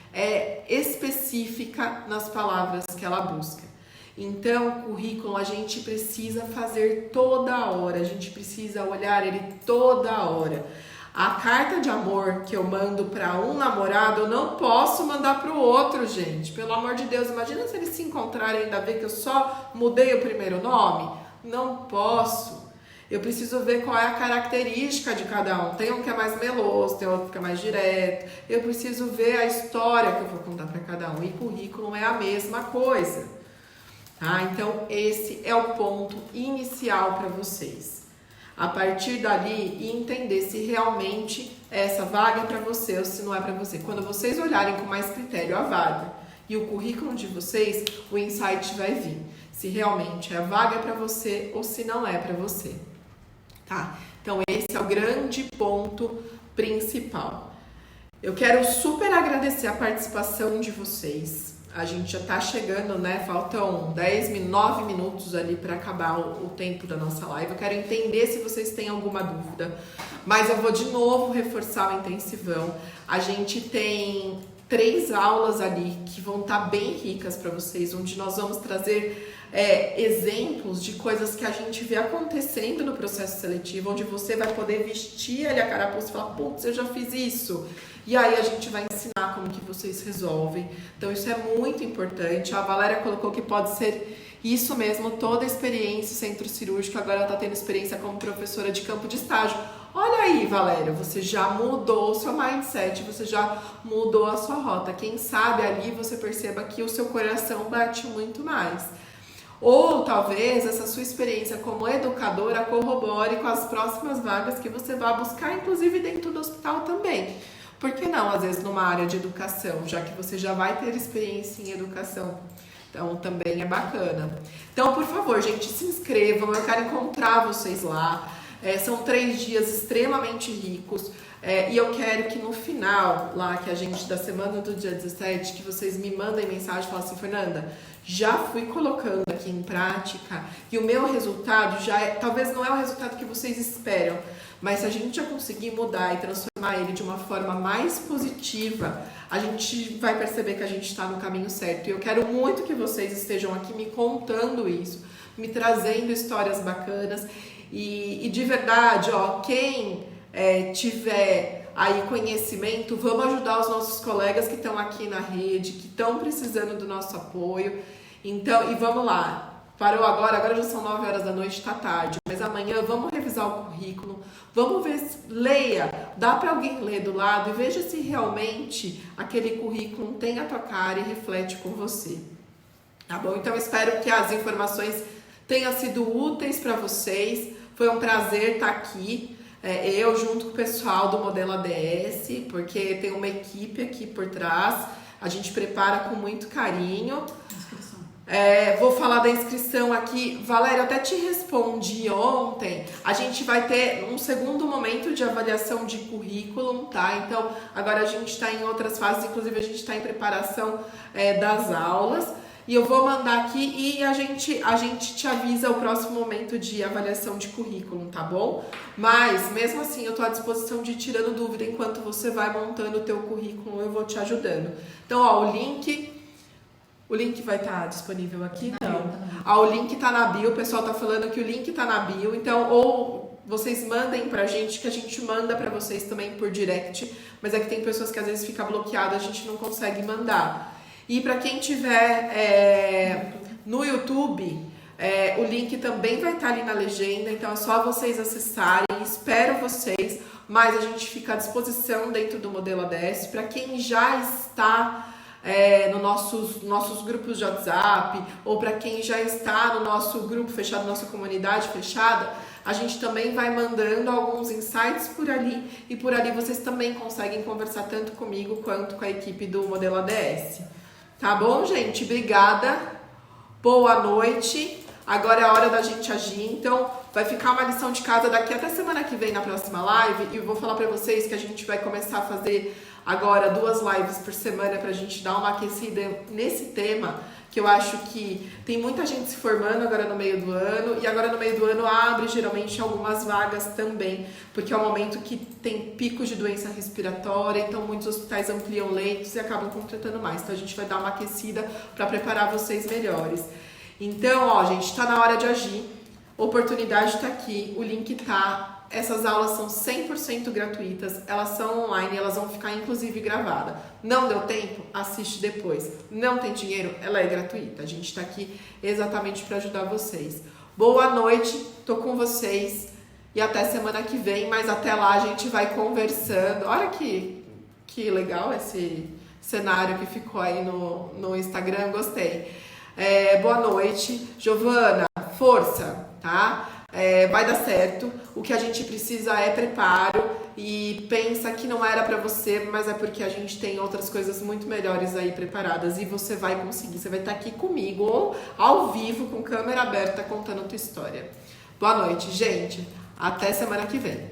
específica nas palavras que ela busca. Então, o currículo a gente precisa fazer toda hora, a gente precisa olhar ele toda hora. A carta de amor que eu mando para um namorado, eu não posso mandar para o outro, gente. Pelo amor de Deus, imagina se eles se encontrarem e ainda ver que eu só mudei o primeiro nome. Não posso. Eu preciso ver qual é a característica de cada um. Tem um que é mais meloso, tem outro que é mais direto. Eu preciso ver a história que eu vou contar para cada um. E currículo é a mesma coisa. Tá? Então, esse é o ponto inicial para vocês. A partir dali, entender se realmente essa vaga é para você ou se não é para você. Quando vocês olharem com mais critério a vaga e o currículo de vocês, o insight vai vir. Se realmente a vaga é para você ou se não é para você. Tá? Então, esse é o grande ponto principal. Eu quero super agradecer a participação de vocês. A gente já tá chegando, né? Faltam 9 minutos ali para acabar o tempo da nossa live. Eu quero entender se vocês têm alguma dúvida. Mas eu vou de novo reforçar o intensivão. A gente tem 3 aulas ali que vão estar bem ricas para vocês, onde nós vamos trazer exemplos de coisas que a gente vê acontecendo no processo seletivo, onde você vai poder vestir ali a carapuça e falar, putz, eu já fiz isso. E aí a gente vai ensinar como que vocês resolvem. Então isso é muito importante. A Valéria colocou que pode ser isso mesmo, toda a experiência centro cirúrgico, agora ela está tendo experiência como professora de campo de estágio. Olha aí, Valéria, você já mudou o seu mindset, você já mudou a sua rota. Quem sabe ali você perceba que o seu coração bate muito mais. Ou talvez essa sua experiência como educadora corrobore com as próximas vagas que você vai buscar, inclusive dentro do hospital também. Por que não, às vezes, numa área de educação, já que você já vai ter experiência em educação? Então, também é bacana. Então, por favor, gente, se inscrevam, eu quero encontrar vocês lá. São 3 dias extremamente ricos. E eu quero que no final, lá que a gente, da semana do dia 17, que vocês me mandem mensagem e falem assim, Fernanda, já fui colocando aqui em prática e o meu resultado talvez não é o resultado que vocês esperam, mas se a gente já conseguir mudar e transformar ele de uma forma mais positiva, a gente vai perceber que a gente está no caminho certo. E eu quero muito que vocês estejam aqui me contando isso, me trazendo histórias bacanas. E de verdade, quem tiver aí conhecimento, vamos ajudar os nossos colegas que estão aqui na rede, que estão precisando do nosso apoio. Então, e vamos lá. Parou agora já são 9 horas da noite, tá tarde, mas amanhã vamos revisar o currículo, vamos ver, leia, dá para alguém ler do lado e veja se realmente aquele currículo tem a tua cara e reflete com você, tá bom? Então espero que as informações tenham sido úteis para vocês, foi um prazer estar aqui, eu junto com o pessoal do Modelo ADS, porque tem uma equipe aqui por trás, a gente prepara com muito carinho. Vou falar da inscrição aqui. Valéria, eu até te respondi ontem. A gente vai ter um segundo momento de avaliação de currículo, tá? Então, agora a gente está em outras fases, inclusive a gente está em preparação das aulas. E eu vou mandar aqui e a gente te avisa o próximo momento de avaliação de currículo, tá bom? Mas, mesmo assim, eu tô à disposição de ir tirando dúvida enquanto você vai montando o teu currículo, eu vou te ajudando. Então, o link vai estar disponível aqui? Não. O link tá na bio, o pessoal tá falando que o link tá na bio, então, ou vocês mandem pra gente, que a gente manda pra vocês também por direct, mas é que tem pessoas que às vezes fica bloqueado, a gente não consegue mandar. E para quem tiver no YouTube, O link também vai estar ali na legenda, então é só vocês acessarem. Espero vocês, mas a gente fica à disposição dentro do modelo ADS para quem já está nos nossos grupos de WhatsApp, ou para quem já está no nosso grupo fechado, nossa comunidade fechada. A gente também vai mandando alguns insights por ali, e por ali vocês também conseguem conversar tanto comigo quanto com a equipe do modelo ADS. Tá bom, gente? Obrigada. Boa noite. Agora é a hora da gente agir, então vai ficar uma lição de casa daqui até semana que vem na próxima live, e eu vou falar pra vocês que a gente vai começar a fazer agora 2 lives por semana pra gente dar uma aquecida nesse tema, que eu acho que tem muita gente se formando agora no meio do ano, e agora no meio do ano abre geralmente algumas vagas também, porque é um momento que tem picos de doença respiratória, então muitos hospitais ampliam leitos e acabam contratando mais, então a gente vai dar uma aquecida para preparar vocês melhores. Então, ó, gente, tá na hora de agir, oportunidade tá aqui, o link tá, essas aulas são 100% gratuitas, elas são online, elas vão ficar inclusive gravadas. Não deu tempo? Assiste depois. Não tem dinheiro? Ela é gratuita, a gente tá aqui exatamente para ajudar vocês. Boa noite, tô com vocês e até semana que vem, mas até lá a gente vai conversando. Olha que legal esse cenário que ficou aí no Instagram, gostei. Boa noite, Giovana, força, tá? Vai dar certo. O que a gente precisa é preparo, e pensa que não era pra você, mas é porque a gente tem outras coisas muito melhores aí preparadas, e você vai conseguir. Você vai estar aqui comigo ou ao vivo com câmera aberta contando a tua história. Boa noite, gente. Até semana que vem.